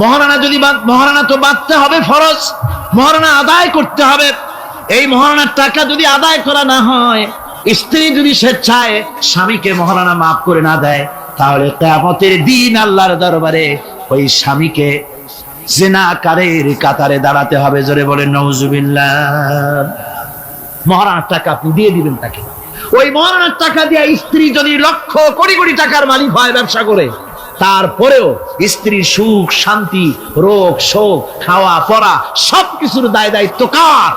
মহারানা যদি মহারানা তো বাঁধতে হবে ফরজ, মহারানা আদায় করতে হবে। এই মহারানার টাকা যদি আদায় করা না হয়, স্ত্রী যদি স্বেচ্ছায় স্বামীকে মহারানা মাফ করে না দেয়, তাহলে কিয়ামতের দিন আল্লাহর দরবারে ওই স্বামীকে জিনাকারীর কাতারে দাঁড়াতে হবে। জোরে বলেন নাউজুবিল্লাহ। মহারানার টাকা আপনি দিয়ে দিবেন তাকে। ওই মহারানার টাকা দিয়ে স্ত্রী যদি লক্ষ কোটি কোটি টাকার মালিক হয় ব্যবসা করে, তারপরেও স্ত্রীর সুখ শান্তি, রোগ শোক, খাওয়া পড়া সবকিছুর দায় দায়িত্ব কার?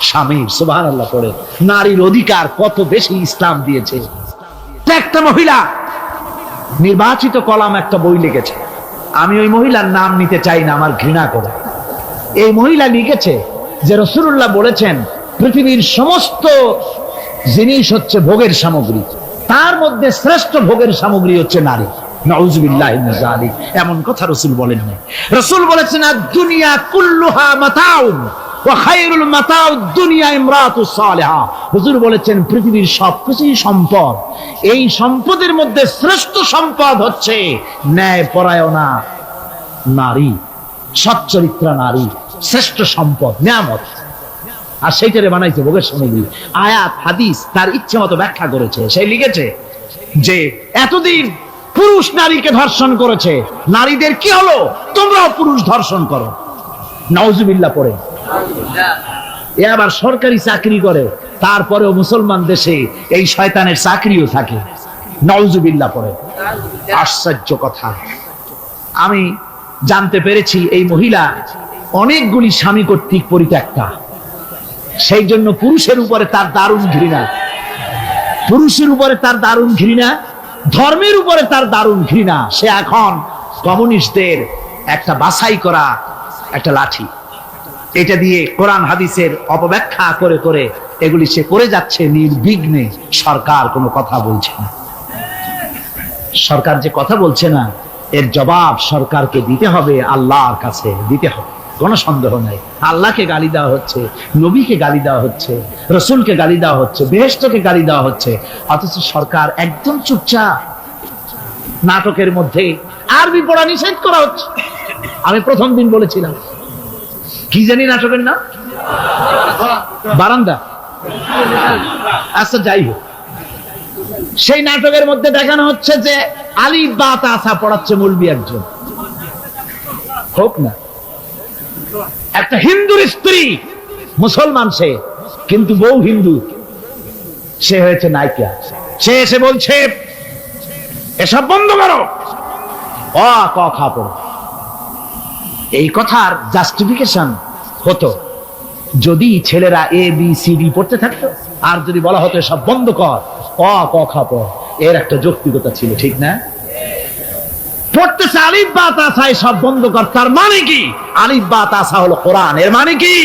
স্বামীর। সুবহানাল্লাহ পড়ে। নারীর অধিকার কত বেশি ইসলাম দিয়েছে। একটা মহিলা নির্বাচিত কলাম একটা বই লিখেছে, আমি ওই মহিলার নাম নিতে চাই না, আমার ঘৃণা করে। এই মহিলা লিখেছে যে রাসূলুল্লাহ বলেছেন পৃথিবীর সমস্ত জিনিস হচ্ছে ভোগের সামগ্রী, তার মধ্যে শ্রেষ্ঠ ভোগের সামগ্রী হচ্ছে নারী। নাউযুবিল্লাহি মিন যালিক। এমন কথা রাসূল বলেন না। রাসূল বলেছেন আদ-দুনিয়া কুল্লুহা মাতাউন ওয়া খায়রুল মাতাউদ দুনিয়া ইমরাতুস সালিহা। হুজুর বলেছেন পৃথিবীর সবকিছুই সম্পদ, এই সম্পদের মধ্যে শ্রেষ্ঠ সম্পদ হচ্ছে ন্যায়পরায়ণা নারী, সচ্চরিত্রা নারী শ্রেষ্ঠ সম্পদ, নিয়ামত। আর সেইটারে বানাইছে ভোগের সামগ্রী। আয়াত হাদিস তার ইচ্ছে মতো ব্যাখ্যা করেছে। সে লিখেছে যে এতদিন পুরুষ নারীকে ধর্ষণ করেছে, নারীদের কি হলো? তোমরাও পুরুষ ধর্ষণ করো। নাউজুবিল্লাহ পড়ে। এ আবার সরকারি চাকরি করে, তারপরেও মুসলমান দেশে এই শয়তানের চাকরিও থাকে। নাউজুবিল্লাহ পড়ে। আশ্চর্য কথা। আমি জানতে পেরেছি এই মহিলা অনেকগুলি স্বামী কর্তৃক পরিত্যক্তা, সেই জন্য পুরুষের উপরে তার দারুণ ঘৃণা, পুরুষের উপরে তার দারুণ ঘৃণা, ধর্মের উপরে তার দারুণ ঘৃণা। সে এখন কমিউনিস্টদের একটা বাছাই করা একটা লাঠি, এটা দিয়ে কোরআন হাদিসের অপব্যাখ্যা করে করে এগুলি সে করে যাচ্ছে নির্বিঘ্নে। সরকার কোনো কথা বলছে না। সরকার যে কথা বলছে না, এর জবাব সরকারকে দিতে হবে, আল্লাহর কাছে দিতে হবে, কোনো সন্দেহ নাই। আল্লাহকে গালি দেওয়া হচ্ছে, নবীকে গালি দেওয়া হচ্ছে, রসুলকে গালি দেওয়া হচ্ছে, বেহেশতকে গালি দেওয়া হচ্ছে, অথচ সরকার একদম চুপচাপ। নাটকের মধ্যে আরবি পড়া নিষেধ করা হচ্ছে। আমি প্রথম দিন বলেছিলাম, কি জানি নাটকের নাম, বারান্দা। আচ্ছা যাই হোক, সেই নাটকের মধ্যে দেখানো হচ্ছে যে আলিফ বা তা পড়াচ্ছে মৌলবি একজন। হোক না, একটা হিন্দুর স্ত্রী, মুসলমান সে, কিন্তু বউ হিন্দু, সে হয়েছে নায়িকা। সে এসে বলছে এসব বন্ধ করো, অ ক খ পড়ো। এই কথার জাস্টিফিকেশন হতো যদি ছেলেরা এ বি সি ডি পড়তে থাকতো, আর যদি বলা হতো সব বন্ধ কর, অ ক খ পড়, এর একটা যৌক্তিকতা ছিল, ঠিক না? পড়তেছে আলিফ বা তা সব বন্ধ কর, তার মানে কি? আলিফ বা তা হলো কোরআন, এর মানে কি?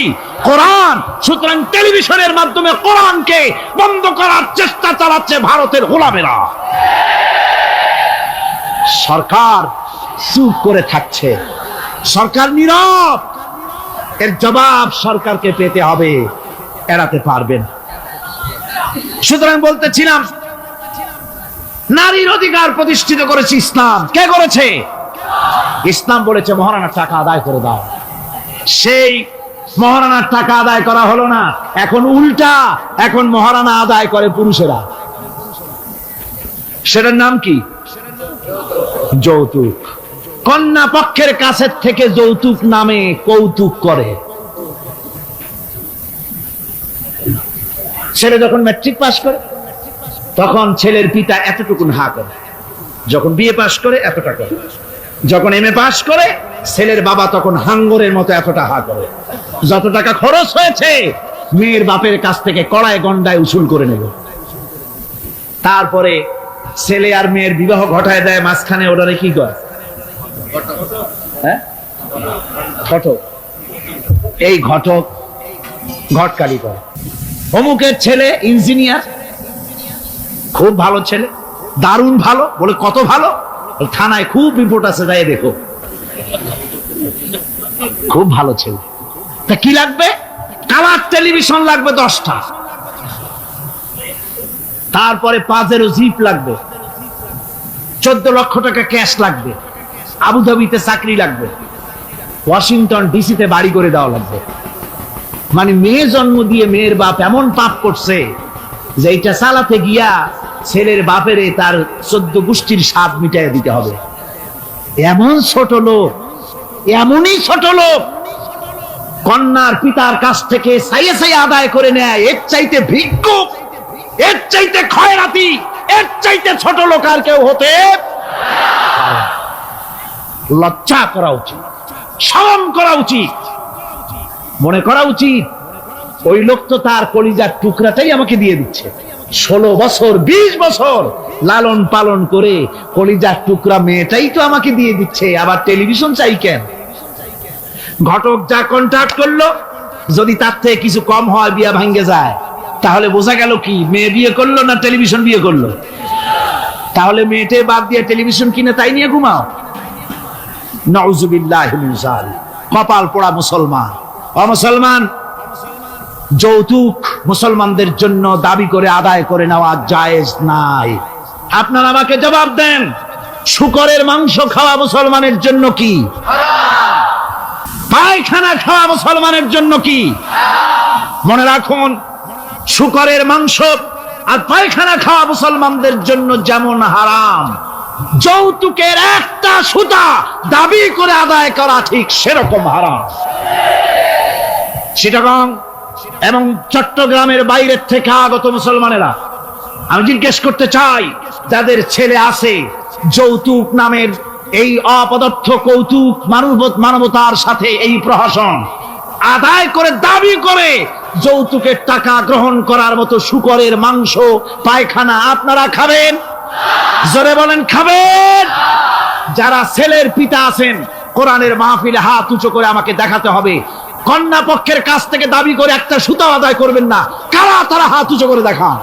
কোরআন। সুতরাং টেলিভিশনের মাধ্যমে কোরআনকে বন্ধ করার চেষ্টা চালাচ্ছে ভারতের গোলামেরা। সরকার চুপ করে থাকছে, সরকার নীরব। এর জবাব সরকারকে পেতে হবে, এড়াতে পারবেন। সুতরাং বলতেছিলাম, নারীর অধিকার প্রতিষ্ঠিত করেছে ইসলাম। কে করেছে? ইসলাম বলেছে মহারানার টাকা আদায় করে দাও। সেই মহারানার টাকা আদায় করা হলো না, এখন উল্টা, এখন মহারানা আদায় করে পুরুষেরা। সেটার নাম কি? যৌতুক। কন্যা পক্ষের কাছের থেকে যৌতুক নামে কৌতুক করে। ছেলে যখন ম্যাট্রিক পাস করে তখন ছেলের পিতা এতটুকুন হা করে, যখন বিএ পাস করে এতটা করে, যখন এমএ পাস করে ছেলের বাবা তখন হাঙ্গরের মতো এতটা হা করে। যত টাকা খরচ হয়েছে মেয়ের বাপের কাছ থেকে কড়ায় গন্ডায় উসুল করে নেব। তারপরে ছেলে আর মেয়ের বিবাহ ঘটায় দেয়, মাঝখানে ওটারে কি করে? হ্যাঁ, ঘটক। এই ঘটক ঘটকালি করে। অমুকের ছেলে ইঞ্জিনিয়ার, খুব ভালো ছেলে, দারুণ ভালো। বলে কত ভালো? থানায় খুব রিপোর্ট আছে, যাই দেখো। খুব ভালো ছেলে। তা কি লাগবে? কালার টেলিভিশন লাগবে 10টা, তারপরে 5 জিপ লাগবে, 14 লক্ষ টাকা ক্যাশ লাগবে, আবুধাবিতে চাকরি লাগবে, ওয়াশিংটন ডিসিতে বাড়ি করে দেওয়া লাগবে। মানে মেয়ে জন্ম দিয়ে মেয়ের বাপ এমন পাপ করছে যে এটা চালাতে গিয়া ছেলের বাপেরে তার 14 গোষ্ঠীর স্বাদ মিটাইয়া দিতে হবে। এমন ছোট লোক, এমনই ছোট লোক কন্যার পিতার কাছ থেকে চাইয়ে চাইয়ে আদায় করে নেয়। এর চাইতে ভিক্ষুক, এর চাইতে খয়রাতি, এর চাইতে ছোট লোক আর কেউ হতে পারে। লজ্জা করা উচিত, শরম করা উচিত, মনে করা উচিত ওই লোক তো তার কলিজার টুকরাটাই আমাকে দিয়ে দিচ্ছে। 16 বছর 20 বছর লালন পালন করে কলিজার টুকরা মেয়েটাই তো আমাকে দিয়ে দিচ্ছে, আবার টেলিভিশন চাই কেন? ঘটক যা কন্ট্রাক্ট করলো, যদি তার থেকে কিছু কম হয় বিয়া ভাঙ্গে যায়, তাহলে বোঝা গেল কি মেয়ে বিয়ে করলো না টেলিভিশন বিয়ে করলো? তাহলে মেয়েটে বাদ দিয়ে টেলিভিশন কিনে তাই নিয়ে ঘুমাও। নাউজুবিল্লাহি মিন যালিক। কপাল পোড়া মুসলমান। মুসলমান, যৌতুক মুসলমানদের জন্য দাবি করে আদায় করে নেওয়া জায়েজ নাই। আপনারা আমাকে জবাব দেন, শূকরের মাংস খাওয়া মুসলমানের জন্য কি হারাম? পায়খানা খাওয়া মুসলমানের জন্য কি হারাম? মনে রাখুন, শূকরের মাংস আর পায়খানা খাওয়া মুসলমানদের জন্য যেমন হারাম, যৌতুকের একটা সুতা দাবি করে আদায় করা ঠিক সেরকম হারাম। চিটাগং এবং চট্টগ্রামের বাইরের থেকে আগত মুসলমানেরা, আমি জিজ্ঞেস করতে চাই, যাদের ছেলে আছে যৌতুক নামের এই অপদার্থ কৌতুক মানবতার সাথে এই প্রহসন আদায় করে দাবি করে যৌতুকের টাকা গ্রহণ করার মতো শূকরের মাংস পায়খানা আপনারা খাবেন? জোরে বলেন খাবেন? যারা ছেলের পিতা আছেন, কোরআনের মাহফিলে হাত উঁচু করে আমাকে দেখাতে হবে, কন্যা পক্ষের কাছ থেকে দাবি করে একটা সুতা আদায় করবেন না। কারা তারা? হাত উঁচু করে দেখান,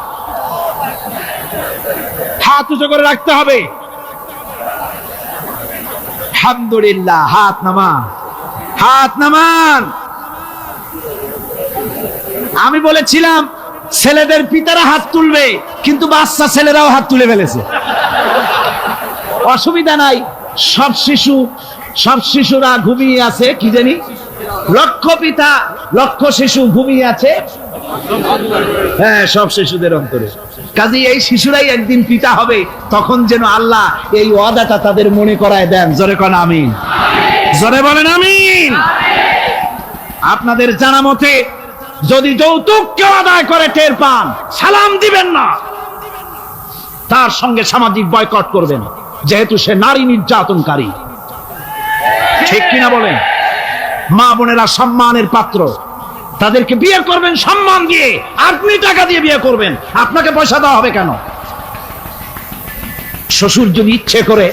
হাত উঁচু করে রাখতে হবে। আলহামদুলিল্লাহ, হাত নামান, হাত নামান। আমি বলেছিলাম ছেলেদের পিতারা হাত তুলবে, কিন্তু বাচ্চা ছেলেরাও হাত তুলে ফেলেছে। অসুবিধা নাই, সব শিশুরা ঘুমিয়ে আছে। কি জানি, লক্ষ পিতা লক্ষ শিশু ঘুমিয়ে আছে। হ্যাঁ, সব শিশুদের অন্তরে। কাজে এই শিশুরাই একদিন পিতা হবে, তখন যেন আল্লাহ এই ওয়াদাটা তাদের মনে করায় দেন। জোরে কোন আমিন, জোরে বলেন আমিন। আপনাদের জানা মতে যদি যৌতুক কেউ আদায় করে টের পান, সালাম দিবেন না, তার সঙ্গে সামাজিক বয়কট করবেন, যেহেতু সে নারী নির্যাতনকারী। ঠিক কিনা বলেন? মা বোনেরা সম্মানের পাত্র, তাদেরকে বিয়ে করবেন সম্মান দিয়ে। আপনি টাকা দিয়ে বিয়ে করবেন, আপনাকে পয়সা দেওয়া হবে কেন? শ্বশুর যদি ইচ্ছে করে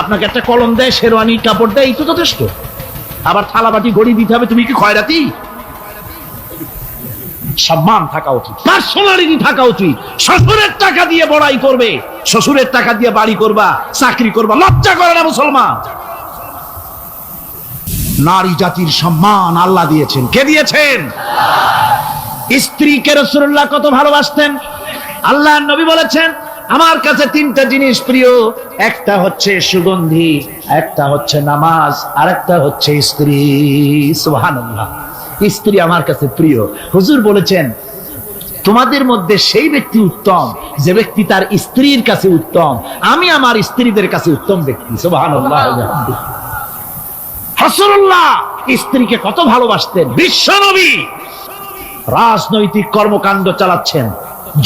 আপনাকে একটা কলম দেয়, শেরওয়ানি কাপড় দেয়, এই তো যথেষ্ট। আবার থালাবাটি ঘড়ি দিতে হবে, তুমি কি খয়রাতি? সম্মান থাকা উচিত, পার্সোনালিটি থাকা উচিত। শ্বশুরের টাকা দিয়ে বড়াই করবে, শ্বশুরের টাকা দিয়ে বাড়ি করবা, চাকরি করবা, লজ্জা করে না মুসলমান? নারী জাতির সম্মান আল্লাহ দিয়েছেন। কে দিয়েছেন? স্ত্রীকে রাসূলুল্লাহ কত ভালোবাসতেন। আল্লাহর নবী বলেছেন, আমার কাছে 3টা জিনিস প্রিয়, একটা হচ্ছে সুগন্ধি, একটা হচ্ছে নামাজ, আর একটা হচ্ছে স্ত্রী। সুবহানাল্লাহ, স্ত্রী আমার কাছে প্রিয়। হুজুর বলেছেন, তোমাদের মধ্যে সেই ব্যক্তি উত্তম যে ব্যক্তি তার স্ত্রীর কাছে উত্তম। আমি আমার স্ত্রীদের কাছে উত্তম ব্যক্তি। সুবহানাল্লাহ। রাসূলুল্লাহ স্ত্রীকে কত ভালোবাসতেন। বিশ্বনবী রাজনৈতিক কর্মকাণ্ড চালাচ্ছেন,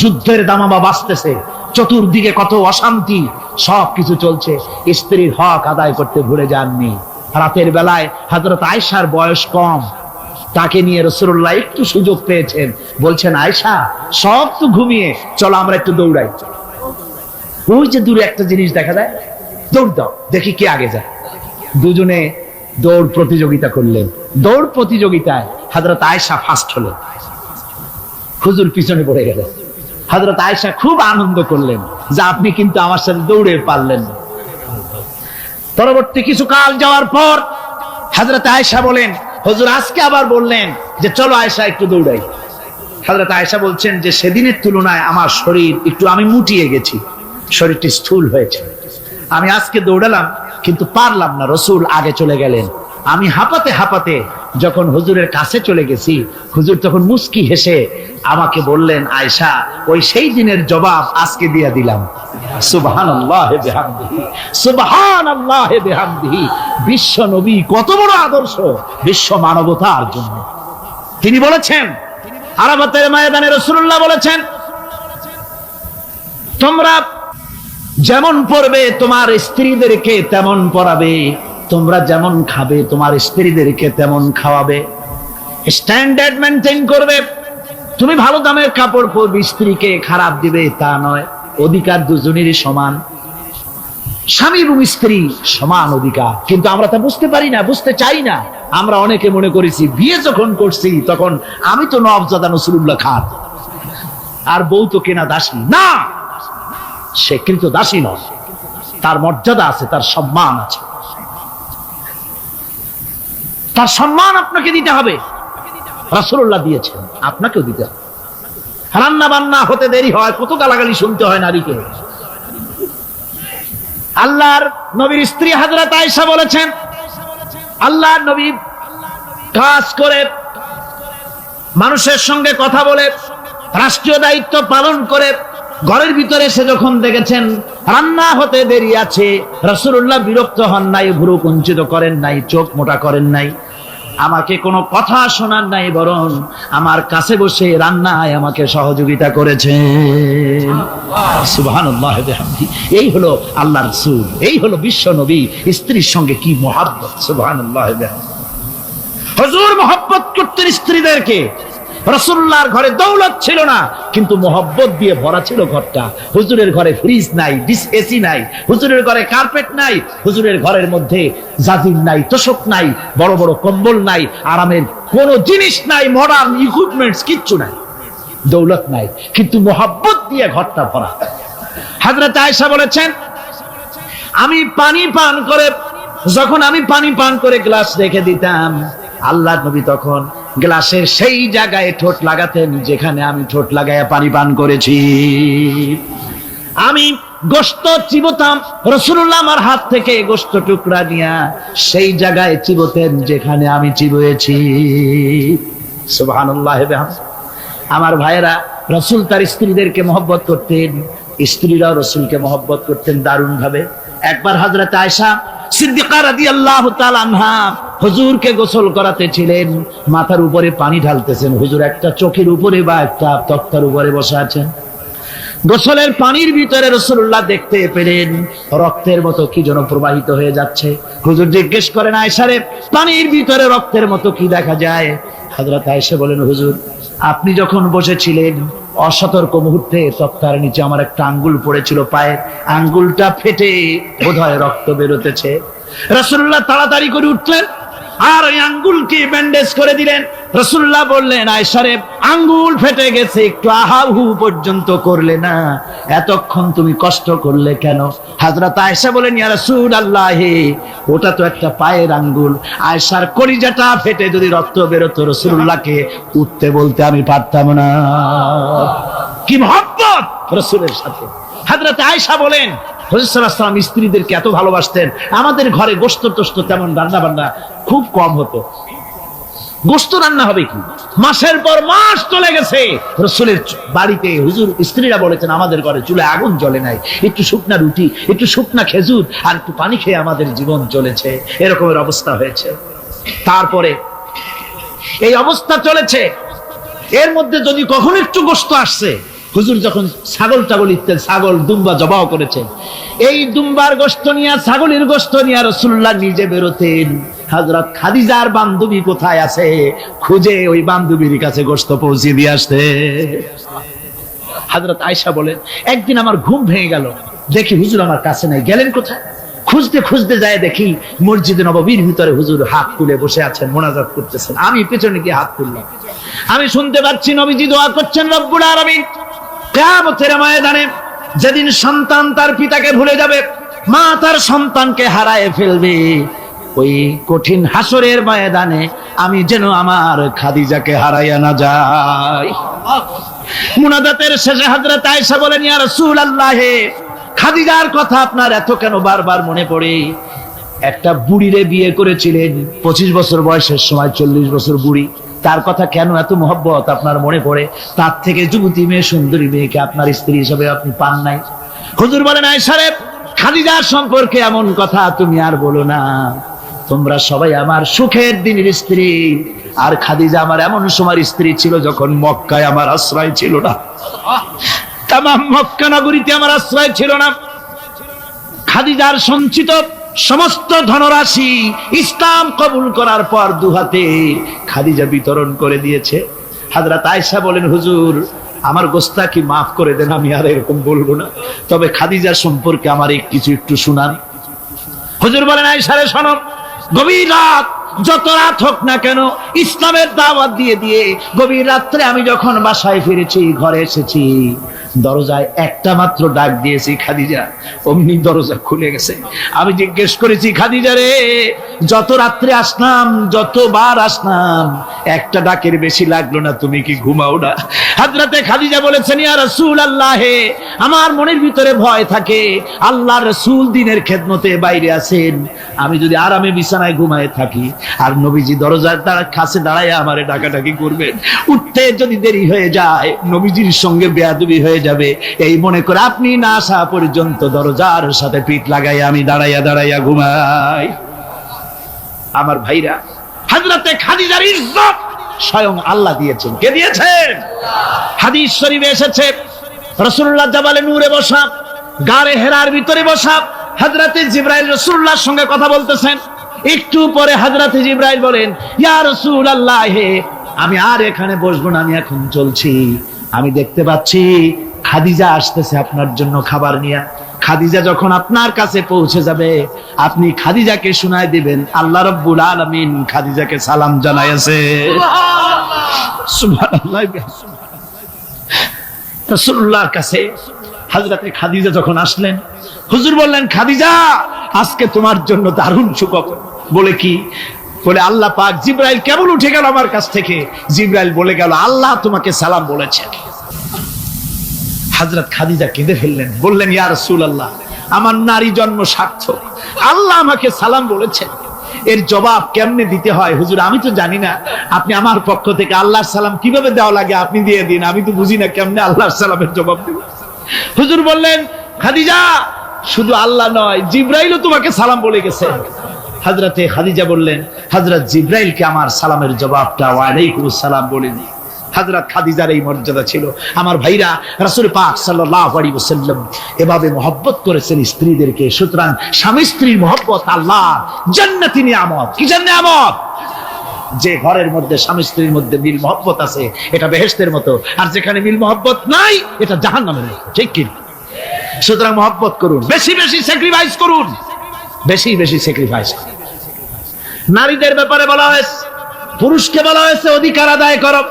যুদ্ধের দামামা বাজতেছে, চতুর্দিকে কত অশান্তি, সবকিছু চলছে, স্ত্রীর হক আদায় করতে ভুলে যাননি। রাতের বেলায় হযরত আয়েশার বয়স কম, তাকে নিয়ে রাসূলুল্লাহ একটু সুযোগ পেয়েছেন, বলছেন, আয়েশা সব তো ঘুমিয়ে, চলো আমরা একটু দৌড়াই। ওই যে দূরে একটা জিনিস দেখা যায়, দৌড় দাও, দেখি কে আগে যায়। দুজনে দৌড় প্রতিযোগিতা করলেন। দৌড় প্রতিযোগিতায় হযরত আয়েশা ফার্স্ট হলেন, হুজুর পিছনে পড়ে গেলেন। হযরত আয়েশা খুব আনন্দ করলেন যে আপনি কিন্তু আমার সাথে দৌড়ে পারলেন। পরবর্তী কিছু কাল যাওয়ার পর হযরত আয়েশা বলেন, হুজুর আজকে আবার বললেন যে চলো আয়েশা একটু দৌড়াই। হযরত আয়েশা বলছেন যে সেদিনের তুলনায় আমার শরীর একটু, আমি মুটিয়ে গেছি, শরীরটি স্থূল হয়েছে। আমি আজকে দৌড়ালাম কিন্তু পারলাম না, রাসূল আগে চলে গেলেন। আমি হাঁপাতে হাঁপাতে যখন হুজুরের কাছে চলে গেছি, হুজুর তখন মুস্কি হেসে আমাকে বললেন, আয়েশা, ওই সেই দিনের জবাব আজকে দিয়ে দিলাম। সুবহানাল্লাহি বিহামদিহি, সুবহানাল্লাহি বিহামদিহি। বিশ্ব নবী কত বড় আদর্শ বিশ্ব মানবতার জন্য। তিনি বলেছেন, আরাফাতের ময়দানে রাসূলুল্লাহ বলেছেন, তোমরা যেমন পড়বে তোমার স্ত্রীদেরকে তেমন পড়াবে, তোমরা যেমন খাবে তোমার স্ত্রীদেরকে তেমন খাওয়াবে। স্ট্যান্ডার্ড মেনটেন করবে। তুমি ভালো দামের কাপড় পরবে, স্ত্রীকে খারাপ দিবে তা নয়। অধিকার দুজনেরই সমান, স্বামী এবং স্ত্রী সমান অধিকার। কিন্তু আমরা তা বুঝতে পারি না, বুঝতে চাই না। আমরা অনেকে মনে করেছি বিয়ে যখন করছি তখন আমি তো নওয়াবজাদা নসরুল্লাহ খান, আর বউ তো কেনা দাসী না। সে কিন্তু দাসী নয়, তার মর্যাদা আছে, তার সম্মান আছে। তার সম্মান আপনাকে দিতে হবে। রাসূলুল্লাহ দিয়েছেন, আপনাকেও দিতে হবে। রান্না বান্না হতে দেরি হয়, কত গালাগালি শুনতে হয় নারীকে। আল্লাহর নবীর স্ত্রী হযরত আয়েশা বলেছেন, আল্লাহর নবী কাজ করে, মানুষের সঙ্গে কথা বলে, রাষ্ট্রীয় দায়িত্ব পালন করে ঘরের ভিতরে এসে যখন দেখেছেন রান্না হতে দেরি আছে, রাসূলুল্লাহ বিরক্ত হন নাই, ভ্রু কুঞ্চিত করেন নাই, চোখ মোটা করেন নাই, আমাকে কোনো কথা শোনার নাই, বরং আমার কাছে বসে রান্নায় আমাকে সহযোগিতা করেছেন। সুবহানাল্লাহ বিহামদি। এই হলো আল্লাহর রাসূল, এই হলো বিশ্ব নবী। স্ত্রীর সঙ্গে কি মহব্বত! সুবহানাল্লাহ বিহামদি। হুজুর মহব্বত করতেন স্ত্রীদেরকে। রাসূলুল্লাহর ঘরে দৌলত ছিল না, কিন্তু মহব্বত দিয়ে ভরা ছিল ঘরটা। হুজুরের ঘরে ফ্রিজ নাই, এসি নাই, হুজুরের ঘরে কার্পেট নাই, হুজুরের ঘরের মধ্যে জাজির নাই, তোশক নাই, বড় বড় কম্বল নাই, আরামের কোনো জিনিস নাই, মডার্ন ইকুইপমেন্টস কিচ্ছু নাই, দৌলত নাই, কিন্তু মহব্বত দিয়ে ঘরটা ভরা। হযরত আয়েশা বলেছেন, আমি পানি পান করে, যখন আমি পানি পান করে গ্লাস রেখে দিতাম, আল্লাহর নবী তখন গ্লাসের সেই জায়গায় ঠোঁট লাগাতেন যেখানে আমি ঠোঁট লাগাইয়া পানি পান করেছি। আমি গোশত চিবোতাম, রাসূলুল্লাহ আমার হাত থেকে গোশত টুকরা নিয়া সেই জায়গায় চিবোতেন যেখানে আমি চিবুয়েছি। সুবহানাল্লাহ। আমার ভাইয়েরা, রাসূল তার স্ত্রীদেরকে মহব্বত করতেন, স্ত্রীরাও রাসূলকে মহব্বত করতেন দারুণ ভাবে। একবার হযরত আয়েশা সিদ্দিকা রাদিয়াল্লাহু তাআলা আনহা হুজুরকে গোসল করাতেছিলেন, মাথার উপরে পানি ঢালতেছেন, হুজুর একটা চোখের উপরে বা একটা তক্তার উপরে বসে আছেন। গোসলের পানির ভিতরে রাসূলুল্লাহ দেখতে পেলেন রক্তের মতো কি যেন প্রবাহিত হয়ে যাচ্ছে। হুজুর জিজ্ঞেস করেন, আয়েশা রে, পানির ভিতরে রক্তের মতো কি দেখা যায়? হযরত আয়েশা বলেন, হুজুর আপনি যখন বসেছিলেন অসতর্ক মুহূর্তে তক্তার নিচে আমার একটা আঙ্গুল পড়েছিল, পায়ের আঙ্গুলটা ফেটে বোধহয় রক্ত বেরোতেছে। রাসূলুল্লাহ তাড়াতাড়ি করে উঠলেন আর ওই আঙ্গুলকে ব্যান্ডেজ করে দিলেন। রাসূলুল্লাহ বললেন, আয়েশা রে, আঙ্গুল ফেটে গেছে, একটু আহাহু পর্যন্ত করলে না, এতক্ষণ তুমি কষ্ট করলে কেন? হযরত আয়েশা বলেন, ইয়া রাসূলুল্লাহ, ওটা তো একটা পায়ের আঙ্গুল। আয়েশার কলিজাটা ফেটে যদি রক্ত বেরোতো, রাসূলুল্লাহকে উঠতে বলতে আমি পারতাম না। কি মহব্বত রাসূলের সাথে! হযরত আয়েশা বলেন, হুজুর সাল্লাল্লাহু আলাইহি ওয়াসাল্লাম স্ত্রীদেরকে এত ভালোবাসতেন, আমাদের ঘরে গোশত টোস্ত তেমন রান্না বান্না খুব কম হতো। গোশত রান্না হবে কি, মাসের পর মাস চলে গেছে রাসূলের বাড়িতে, হুজুর স্ত্রীরা বলেছেন আমাদের ঘরে চুলায় আগুন জ্বলে নাই, একটু শুকনা রুটি, একটু শুকনা খেজুর আর একটু পানি খেয়ে আমাদের জীবন চলেছে, এরকমের অবস্থা হয়েছে। তারপরে এই অবস্থা চলেছে, এর মধ্যে যদি কখনো একটু গোশত আসছে, হুজুর যখন ছাগল টাগল ইত্যাদি ছাগল দুম্বা জবাও করেছেন, এই দুম্বার গোশত নিয়ে, ছাগলের গোশত নিয়ে রাসূলুল্লাহ নিজে বেরোতেন। হযরত খাদিজার বান্ধবী কোথায় আছে খুঁজে ওই বান্ধবীর কাছে গোশত পৌঁছে দিয়ে আসতে। হযরত আয়েশা বলেন, একদিন আমার ঘুম ভেঙে গেল, দেখি হুজুর আমার কাছে নাই, গেলেন কোথায়? খুঁজতে খুঁজতে যায় দেখি মসজিদে নববীর ভিতরে হুজুর হাত তুলে বসে আছেন, মোনাজাত করতেছেন। আমি পেছনে গিয়ে হাত তুললাম, আমি শুনতে পাচ্ছি নবীজি দোয়া করছেন, রব্বুল আলামিন কিয়ামতের ময়দানে যেদিন সন্তান তার পিতাকে ভুলে যাবে, মা তার সন্তানকে হারায় ফেলবে, ওই কঠিন হাসরের ময়দানে আমি যেন আমার খাদিজাকে হারাইয়া না যাই। মুনাজাতের শেষে হযরত আয়েশা বলেন, ইয়া রাসূলুল্লাহ, খাদিজার কথা আপনার এত কেন বারবার মনে পড়ে? একটা বুড়িরে বিয়ে করেছিলেন 25 বছর বয়সের সময়, 40 বছর বুড়ি। তার কথা কেন এত মহব্বত আপনার মনে পড়ে? তার থেকে যুবতী মেয়ে, সুন্দরী মেয়েকে আপনার স্ত্রী হিসেবে আপনি পান নাই। হুজুর বলেন, আয়েশা রে, খাদিজার সম্পর্কে এমন কথা তুমি আর বলো না। তোমরা সবাই আমার সুখের দিনের স্ত্রী, আর খাদিজা আমার এমন সময় স্ত্রী ছিল যখন মক্কায় আমার আশ্রয় ছিল না, তামাম মক্কা নগরীতে আমার আশ্রয় ছিল না। খাদিজার সঞ্চিত সমস্ত ধনরাশি ইসলাম কবুল করার পর দুহাতে খাদিজা বিতরণ করে দিয়েছে। হযরত আয়েশা বলেন, হুজুর আমার গোস্তাকি মাফ করে দেন, আমি আর এরকম বলবো না, তবে খাদিজার সম্পর্কে আমার কিছু একটু শুনান। হুজুর বলেন, আয়েশা রে শোনো, গভীর রাত, যত রাত হোক না কেন, ইসলামের দাওয়াত দিয়ে দিয়ে গভীর রাত্রে আমি যখন বাসায় ফিরেছি, ঘরে এসেছি, দরজায় একটা মাত্র ডাক দিয়েছি, খাদিজা, অমনি দরজা খুলে গেছে। আমি জিজ্ঞেস করেছি, খাদিজা রে, যত রাত্রে আসলাম, যতবার আসলাম, একটা ডাকের বেশি লাগলো না, তুমি কি ঘুমাও না? হযরতে খাদিজা বলেছেন, ইয়া রাসূলুল্লাহ, আমার মনের ভিতরে ভয় থাকে, আল্লাহর রাসূল দ্বীনের খেদমতে বাইরে আছেন, আমি যদি আরামে বিছানায় ঘুমায় থাকি আর নবীজি দরজার কাছে দাঁড়ায় আমারে ডাকাডাকি করবেন, উঠতে যদি দেরি হয়ে যায় নবীজির সঙ্গে বেয়াদবি হয়ে যাবে, এই মনে করে আপনি না আসা পর্যন্ত দরজার সাথে পিঠ লাগাই আমি দাঁড়াইয়া দাঁড়াইয়া ঘুমাই। আমার ভাইরা, হযরতে খাদিজার ইজ্জত স্বয়ং আল্লাহ দিয়েছেন। কে দিয়েছেন? হাদিস শরীফে এসেছে, রাসূলুল্লাহ জাবালে নূরে বসা, গারে হেরার ভিতরে বসা, হযরতে জিবরাইল রাসূলুল্লাহর সঙ্গে কথা বলতেছেন। একটু পরে হযরতে জিবরাইল বলেন, ইয়া রাসূলুল্লাহ, আমি আর এখানে বসবো না, আমি এখন চলছি। আমি দেখতে পাচ্ছি খাদিজা আসতেছে আপনার জন্য খাবার নিয়ে। খাদিজা যখন আপনার কাছে পৌঁছে যাবে, আপনি খাদিজাকে শুনায় দিবেন, আল্লাহ রাব্বুল আলামিন খাদিজাকে সালাম জানাইছে। সুবহানাল্লাহ। রাসূলুল্লাহর কাছে হযরতে খাদিজা যখন আসলেন, হুজুর বললেন, খাদিজা, আজকে তোমার জন্য দারুণ সুখবর। বলে কি? বলে, আল্লাহ পাক, জিবরাইল কেবল উঠে গেল আমার কাছ থেকে, জিবরাইল বলে গেল আল্লাহ তোমাকে সালাম বলেছেন। হযরত খাদিজা কেঁদে ফেললেন, বললেন, ইয়া রাসূলুল্লাহ, আমার নারী জন্ম সার্থক, আল্লাহ আমাকে সালাম বলেছেন, এর জবাব কেমনে দিতে হয় হুজুর আমি তো জানি না, আপনি আমার পক্ষ থেকে আল্লাহর সালাম কিভাবে দেওয়া লাগে আপনি দিয়ে দিন, আমি তো বুঝি না কেমনে আল্লাহর সালামের জবাব দেব। হুজুর বললেন, খাদিজা, শুধু আল্লাহ নয়, জিবরাইলও তোমাকে সালাম বলে গেছে। হযরতে খাদিজা বললেন, হযরত জিবরাইলকে আমার সালামের জবাবটা ওয়া আলাইকুমুস সালাম বলে দিই। হযরত খাদিজার এই মর্যাদা ছিল। আমার ভাইরা, রাসূল পাক সাল্লাল্লাহু আলাইহি ওয়াসাল্লাম এভাবে মহব্বত করেছেন স্ত্রীদেরকে। সুতরাং স্বামী স্ত্রীর মহব্বত আল্লাহ জান্নাতি নিয়ামত। কি নিয়ামত? যে ঘরের মধ্যে স্বামী স্ত্রীর মধ্যে মিল মহব্বত আছে, এটা বেহেশতের মতো, আর যেখানে মিল মহব্বত নাই, এটা জাহান্নামের মতো। ঠিক কি? সুতরাং মহব্বত করুন, বেশি বেশি স্যাক্রিফাইস করুন, বেশি বেশি স্যাক্রিফাইস। নারীদের ব্যাপারে বলা হয়েছে, পুরুষকে বলা হয়েছে অধিকার আদায় করো,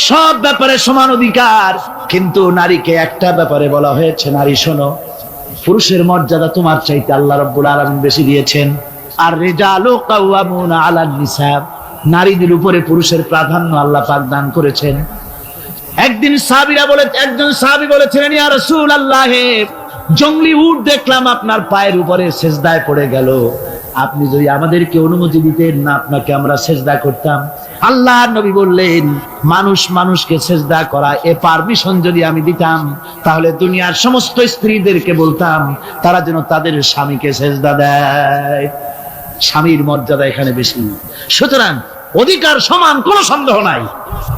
সব ব্যাপারে সমান অধিকার, কিন্তু নারীকে একটা ব্যাপারে বলা হয়েছে, নারী শোনো, পুরুষের মর্যাদা তোমার চাইতে আল্লাহ রাব্বুল আলামিন বেশি দিয়েছেন। আর রিজালু কাওয়ামুনা আলান নিসা, নারীদের উপরে পুরুষের প্রাধান্য আল্লাহ পাক দান করেছেন। একদিন একজন সাহাবী বলেছিলেন, ইয়া রাসূলুল্লাহ, জঙ্গলি উট দেখলাম আপনার পায়ের উপরে সেজদায় পড়ে গেল, আপনি যদি আমাদেরকে অনুমতি দিতেন না, আপনাকে আমরা সেজদা করতাম। আল্লাহর নবী বললেন, মানুষ মানুষকে সেজদা করা, এ পারমিশন যদি আমি দিতাম, তাহলে দুনিয়ার সমস্ত স্ত্রীদেরকে বলতাম তারা যেন তাদের স্বামীকে সেজদা দেয়। স্বামীর মর্যাদা এখানে বেশি। সুতরাং অধিকার সমান, কোনো সন্দেহ নাই,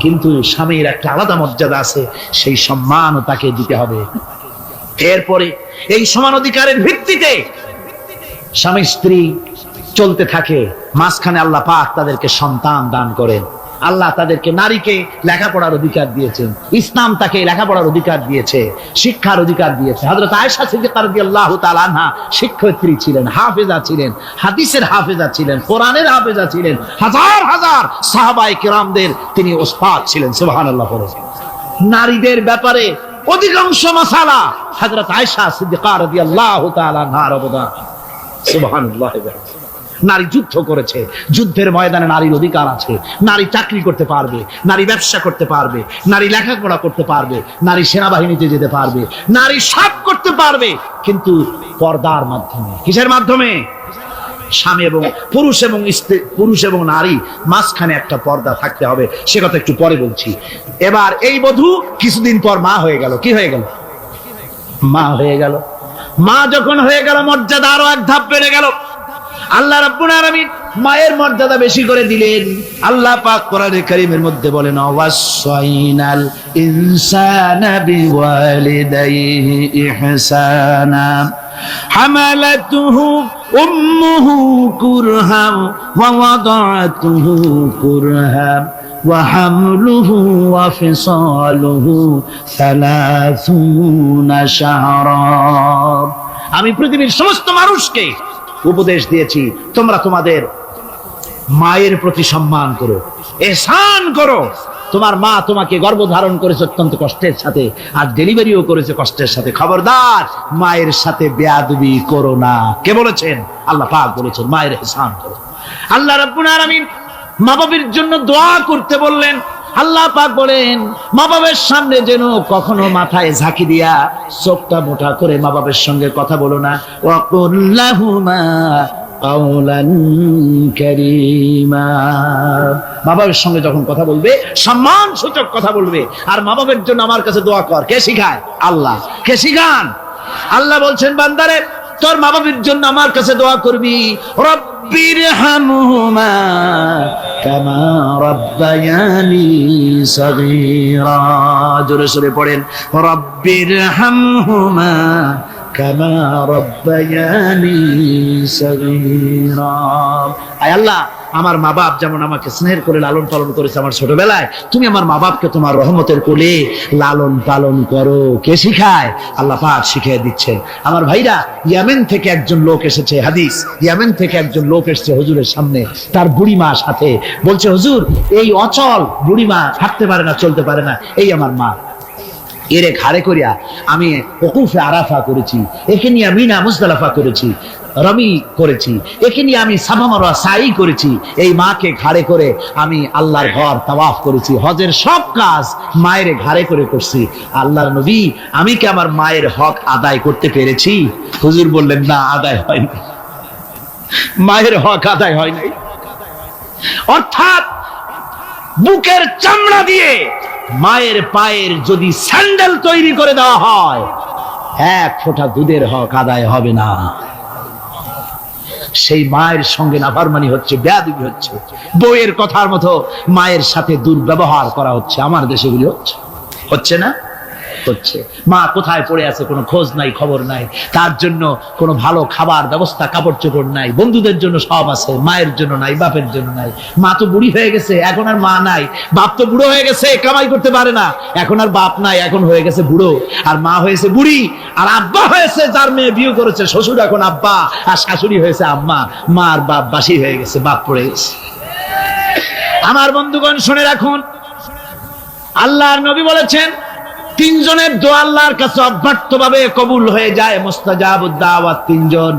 কিন্তু স্বামীর একটা আলাদা মর্যাদা আছে, সেই সম্মানও তাকে দিতে হবে। এরপরে এই সমান অধিকারের ভিত্তিতে স্বামী স্ত্রী চলতে থাকে, মাঝখানে আল্লাহ পাক তাদেরকে সন্তান দান করেন। আল্লাহ তাদেরকে, নারীকে লেখাপড়ার অধিকার দিয়েছেন, ইসলাম তাকে লেখাপড়ার অধিকার দিয়েছে, শিক্ষার অধিকার দিয়েছে। হযরত আয়েশা সিদ্দিকা রাদিয়াল্লাহু তাআলা আনহা শিক্ষয়িত্রী ছিলেন, হাফেজা ছিলেন, হাদিসের হাফেজা ছিলেন, কোরআনের হাফেজা ছিলেন, হাজার হাজার সাহাবায়ে কেরামদের তিনি ওস্তাদ ছিলেন। সুবহানাল্লাহ। নারীদের ব্যাপারে অধিকাংশ মাসালা হযরত আয়েশা সিদ্দিকা রাদিয়াল্লাহু তাআলা আনহার অবদান। সুবহানাল্লাহ। নারী যুদ্ধ করেছে, যুদ্ধের ময়দানে নারীর অধিকার আছে, নারী চাকরি করতে পারবে, নারী ব্যবসা করতে পারবে, নারী লেখাপড়া করতে পারবে, নারী সেনাবাহিনীতে যেতে পারবে, নারী সব করতে পারবে, কিন্তু পর্দার মাধ্যমে। কিসের মাধ্যমে? স্বামী এবং পুরুষ এবং স্ত্রী, পুরুষ এবং নারী মাঝখানে একটা পর্দা থাকতে হবে, সে কথা একটু পরে বলছি। এবার এই বধূ কিছুদিন পর মা হয়ে গেল। কি হয়ে গেল? মা হয়ে গেল। মা যখন হয়ে গেল, মর্যাদা আরো এক ধাপ বেড়ে গেল। আল্লাহ রাব্বুল আলামিন মায়ের মর্যাদা বেশি করে দিলেন। আল্লাহ পাক কোরআনে কারীমের মধ্যে বলেন, ওয়াসাইনাল ইনসানা বিওয়ালিদাইহি ইহসানা হামালাতুহু উম্মুহু কুরহান ওয়া ওয়াদাআতুহু কুরহান ওয়া হামলুহু ওয়া ফিসালুহু 30 শাহরা। আমি পৃথিবীর সমস্ত মানুষকে উপদেশ দিয়েছি, তোমরা তোমাদের মায়ের প্রতি সম্মান করো, ihsan করো। তোমার মা তোমাকে গর্ভধারণ করেছে অত্যন্ত কষ্টের সাথে, আর ডেলিভারিও করেছে কষ্টের সাথে। খবরদার মায়ের সাথে বেয়াদবি করো না। কে বলেছেন? আল্লাহ পাক বলেছেন মায়ের ihsan করো। আল্লাহ রাব্বুল আলামিন মা বাবার জন্য দোয়া করতে বললেন। আল্লাহ পাক বলেন, মা বাবার সামনে যেন কখনো মাথায় ঝাঁকি দিয়া চোখটা মোটা করে মা বাবার সঙ্গে কথা বলো না। ওয়াকুল লাহুমা কাওলান কারীমা। মা বাবার সঙ্গে যখন কথা বলবে সম্মান সূচক কথা বলবে। আর মা বাবার জন্য আমার কাছে দোয়া কর। কে শিখায়? আল্লাহ। কে শিখান? আল্লাহ বলছেন, বান্দারে তোর মা বাবার জন্য আমার কাছে দোয়া করবি। রব্বিরহামহুমা কামা রাব্বায়ানি সগীরা। জোরে সোরে পড়েন, রব্বিরহামহুমা কামা রাব্বায়ানি সগীরা। আয় আল্লাহ, আমার মা বাপ যেমন আমাকে স্নেহ করে লালন পালন করেছে আমার ছোটবেলায়, তুমি আমার মা বাপকে তোমার রহমতের কোলে লালন পালন করো। কে শিখায়? আল্লাহ পাক শিখিয়ে দিচ্ছেন। আমার ভাইরা, ইয়েমেন থেকে একজন লোক এসেছে। হাদিস, ইয়েমেন থেকে একজন লোক এসেছে হুজুরের সামনে, তার বুড়ি মা সাথে। বলছে, হুজুর, এই অচল বুড়ি মা হাঁটতে পারে না, চলতে পারে না, এই আমার মা। এরে ঘাড়ে করিয়া আমি ওকুফে আরাফা করেছি, একে নিয়ে মিনা মুজদালিফা করেছি, রমি করেছি, একে নিয়ে আমি সাফা মারওয়া সাই করেছি। এই মাকে ঘাড়ে করে আমি আল্লাহর ঘর তাওয়াফ করেছি। হজের সব কাজ মায়ের ঘাড়ে করে করছি। আল্লাহর নবী, আমি কি আমার মায়ের হক আদায় করতে পেরেছি? হুজুর বললেন, না, আদায় হয়নি। মায়ের হক আদায় হয় নাই। অর্থাৎ বুকের চামড়া দিয়ে মায়ের পায়ের যদি স্যান্ডেল তৈরি করে দেওয়া হয়, এক ফোঁটা দুধের হক আদায় হবে না। সেই মায়ের সঙ্গে নাফরমানি হচ্ছে, বেয়াদবি হচ্ছে, বউয়ের কথার মতো মায়ের সাথে দুর্ব্যবহার করা হচ্ছে। আমার দেশে গুলি হচ্ছে, হচ্ছে না? হচ্ছে। মা কোথায় পড়ে আছে কোনো খোঁজ নাই, খবর নাই। তার জন্য কোনো ভালো খাবার ব্যবস্থা, কাপড় চোপড় নাই। বন্ধুদের জন্য সব আছে, মায়ের জন্য নাই, বাপের জন্য নাই। মা তো বুড়ি হয়ে গেছে, এখন আর মা নাই। বাপ তো বুড়ো হয়ে গেছে, কামাই করতে পারে না, এখন আর বাপ নাই, এখন হয়ে গেছে বুড়ো। আর মা হয়েছে বুড়ি। আর আব্বা হয়েছে, যার মেয়ে বিয়ে করেছে শ্বশুর এখন আব্বা, আর শাশুড়ি হয়েছে আম্মা। মা আর বাপ বাসি হয়ে গেছে, বাপ পড়ে গেছে। আমার বন্ধুগণ, শুনে রাখুন, আল্লাহর নবী বলেছেন, তিনজনের দোয়া আল্লাহর কাছে অব্যর্থভাবে কবুল হয়ে যায়। মুস্তাজাবুদ দাওয়াত তিনজন।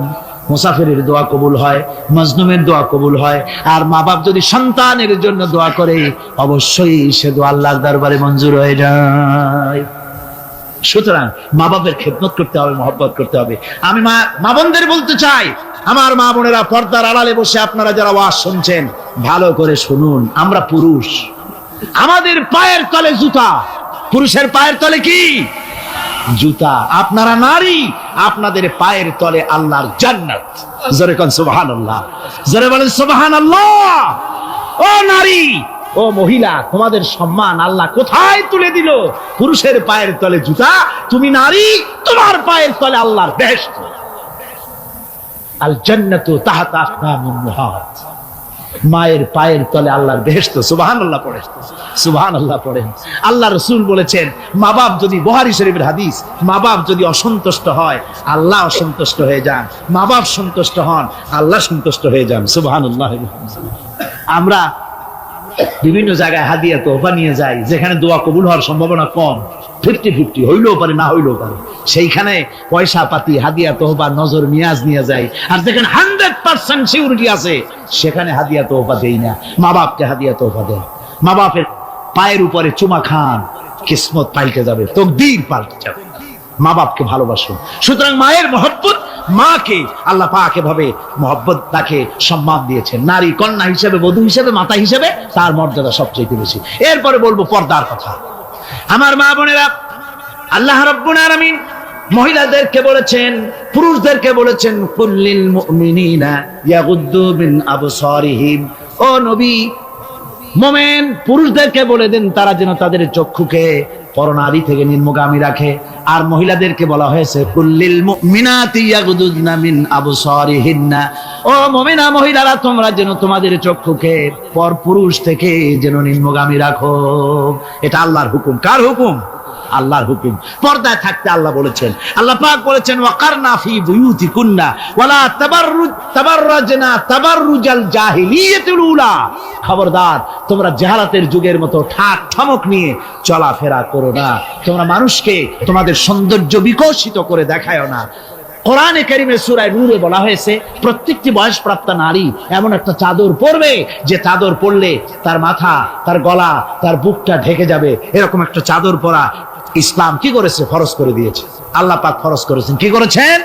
মুসাফিরের দোয়া কবুল হয়, মজলুমের দোয়া কবুল হয়, আর মা বাপ যদি সন্তানের জন্য দোয়া করে অবশ্যই সে দোয়া আল্লাহর দরবারে মঞ্জুর হয়ে যায়। সুতরাং মা বাপের খেদমত করতে হবে, মহব্বত করতে হবে। আমি মা বোনদের বলতে চাই, আমার মা বোনেরা, পর্দার আড়ালে বসে আপনারা যারা ওয়াজ শুনছেন, ভালো করে শুনুন। আমরা পুরুষ, আমাদের পায়ের তলে জুতা। পুরুষের পায়ের তলে কি? জুতা। আপনারা নারী, আপনাদের পায়ের তলে আল্লাহর জান্নাত। জোরে কোন সুবহানাল্লাহ, জোরে বলেন সুবহানাল্লাহ। ও নারী, ও মহিলা, তোমাদের সম্মান আল্লাহ কোথায় তুলে দিল? পুরুষের পায়ের তলে জুতা, তুমি নারী, তোমার পায়ের তলে আল্লাহর বেহেশত। আল জান্নাতু তাহতা আকদামিন মুহাত। মায়ের পায়ের তলে আল্লাহর বেহেশত। সুবহানাল্লাহ পড়েন, সুবহানাল্লাহ পড়েন। আল্লাহ রাসূল বলেছেন, মা বাপ যদি, বুখারী শরীফের হাদিস, মা বাপ যদি অসন্তুষ্ট হয়, আল্লাহ অসন্তুষ্ট হয়ে যান। মা বাপ সন্তুষ্ট হন, আল্লাহ সন্তুষ্ট হয়ে যান। সুবহানাল্লাহ। আমরা বিভিন্ন জায়গায় হাদিয়া তোহফা নিয়ে যাই, যেখানে দোয়া কবুল হওয়ার সম্ভাবনা কম, 50-50, হইলেও পারে, না হইলেও পারে। সেইখানে পয়সা পাতি, হাদিয়া তোহফা, নজর নিয়াজ নিয়ে যাই। আর যেখানে 100% সিউরিটি আছে, সেখানে হাদিয়া তোহফা দেই না। মা বাপকে হাদিয়া তোহফা দেয়। মা বাপের পায়ের উপরে চুমা খান, কিসমত পাল্টে যাবে, তকদীর পাল্টে যাবে। মা বাপকে ভালোবাসুন। সুতরাং মায়ের মহব্বত মাকে আল্লাহ পাক এভাবে মহব্বত তাকে সম্মান দিয়েছেন। নারী কন্যা হিসেবে, বধূ হিসেবে, মাতা হিসেবে তার মর্যাদা সবচেয়ে বেশি। এরপরে বলবো পর্দার কথা। আমার মা বোনেরা, আল্লাহ রাব্বুল আলামিন মহিলাদেরকে বলেছেন, পুরুষদেরকে বলেছেন, কুল্লিল মুমিনিনা ইয়াগুদ্দু মিন আবসারিহিম। ও নবী, মোমেন পুরুষদেরকে বলে দেন তারা যেন তাদের চক্ষুকে পরনারী থেকে নিম্নগামী রাখে। আর মহিলাদেরকে বলা হয়েছে কুল্লিল মুমিনাতি ইয়াগুদুনা মিন আবসারিহিন্না। ও মুমিনা মহিলারা, তোমরা যেন তোমাদের চক্ষুকে পর পুরুষ থেকে যেন নিম্নগামী রাখো। এটা আল্লাহর হুকুম। কার হুকুম? আল্লাহর হুকুম। পর্দায় থাকতে আল্লাহ বলেছেন, আল্লাহ পাক বলেছেন ওয়াকারনা ফি বুয়ুতিকুন্না ওয়ালা তাবাররাজনা তাবাররুজাল জাহিলিয়াতুল উলা। খবরদার, তোমরা জাহালাতের যুগের মতো ঠাক ঠমক নিয়ে চলাফেরা করো না। তোমরা মানুষকে তোমাদের সৌন্দর্য বিকশিত করে দেখায়ও না। কোরআনে কারীমে সূরা নূরে বলা হয়েছে প্রত্যেকটি বয়সপ্রাপ্ত নারী এমন একটা চাদর পরবে যে চাদর পরলে তার মাথা, তার গলা, তার বুকটা ঢেকে যাবে। এরকম একটা চাদর পরা ইসলাম কি করেছে? ফরজ করে দিয়েছে। আল্লাহ পাক ফরজ করেছেন। কি করেছেন?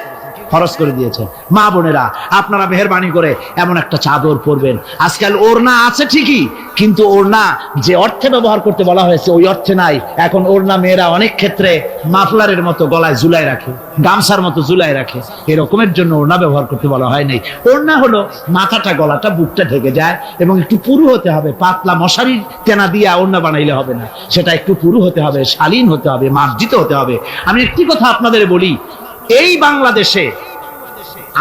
ফরজ করে দিয়েছেন। মা বোনেরা, আপনারা মেহেরবানি করে এমন একটা চাদর পরবেন। আজকাল ওড়না আছে ঠিকই, কিন্তু ওড়না যে অর্থে ব্যবহার করতে বলা হয়েছে ওই অর্থে নাই। এখন ওড়না মেয়েরা অনেক ক্ষেত্রে মাফলারের মতো গলায় ঝুলাই রাখে, গামছার মতো ঝুলাই রাখে। এরকমের জন্য ওড়না ব্যবহার করতে বলা হয় নাই। ওড়না হলো মাথাটা, গলাটা, বুকটা ঢেকে যায় এবং একটু পুরু হতে হবে। পাতলা মশারির তেনা দিয়ে ওড়না বানাইলে হবে না, সেটা একটু পুরু হতে হবে, শালীন হতে হবে, মার্জিত হতে হবে। আমি একটি কথা আপনাদের বলি, এই বাংলাদেশে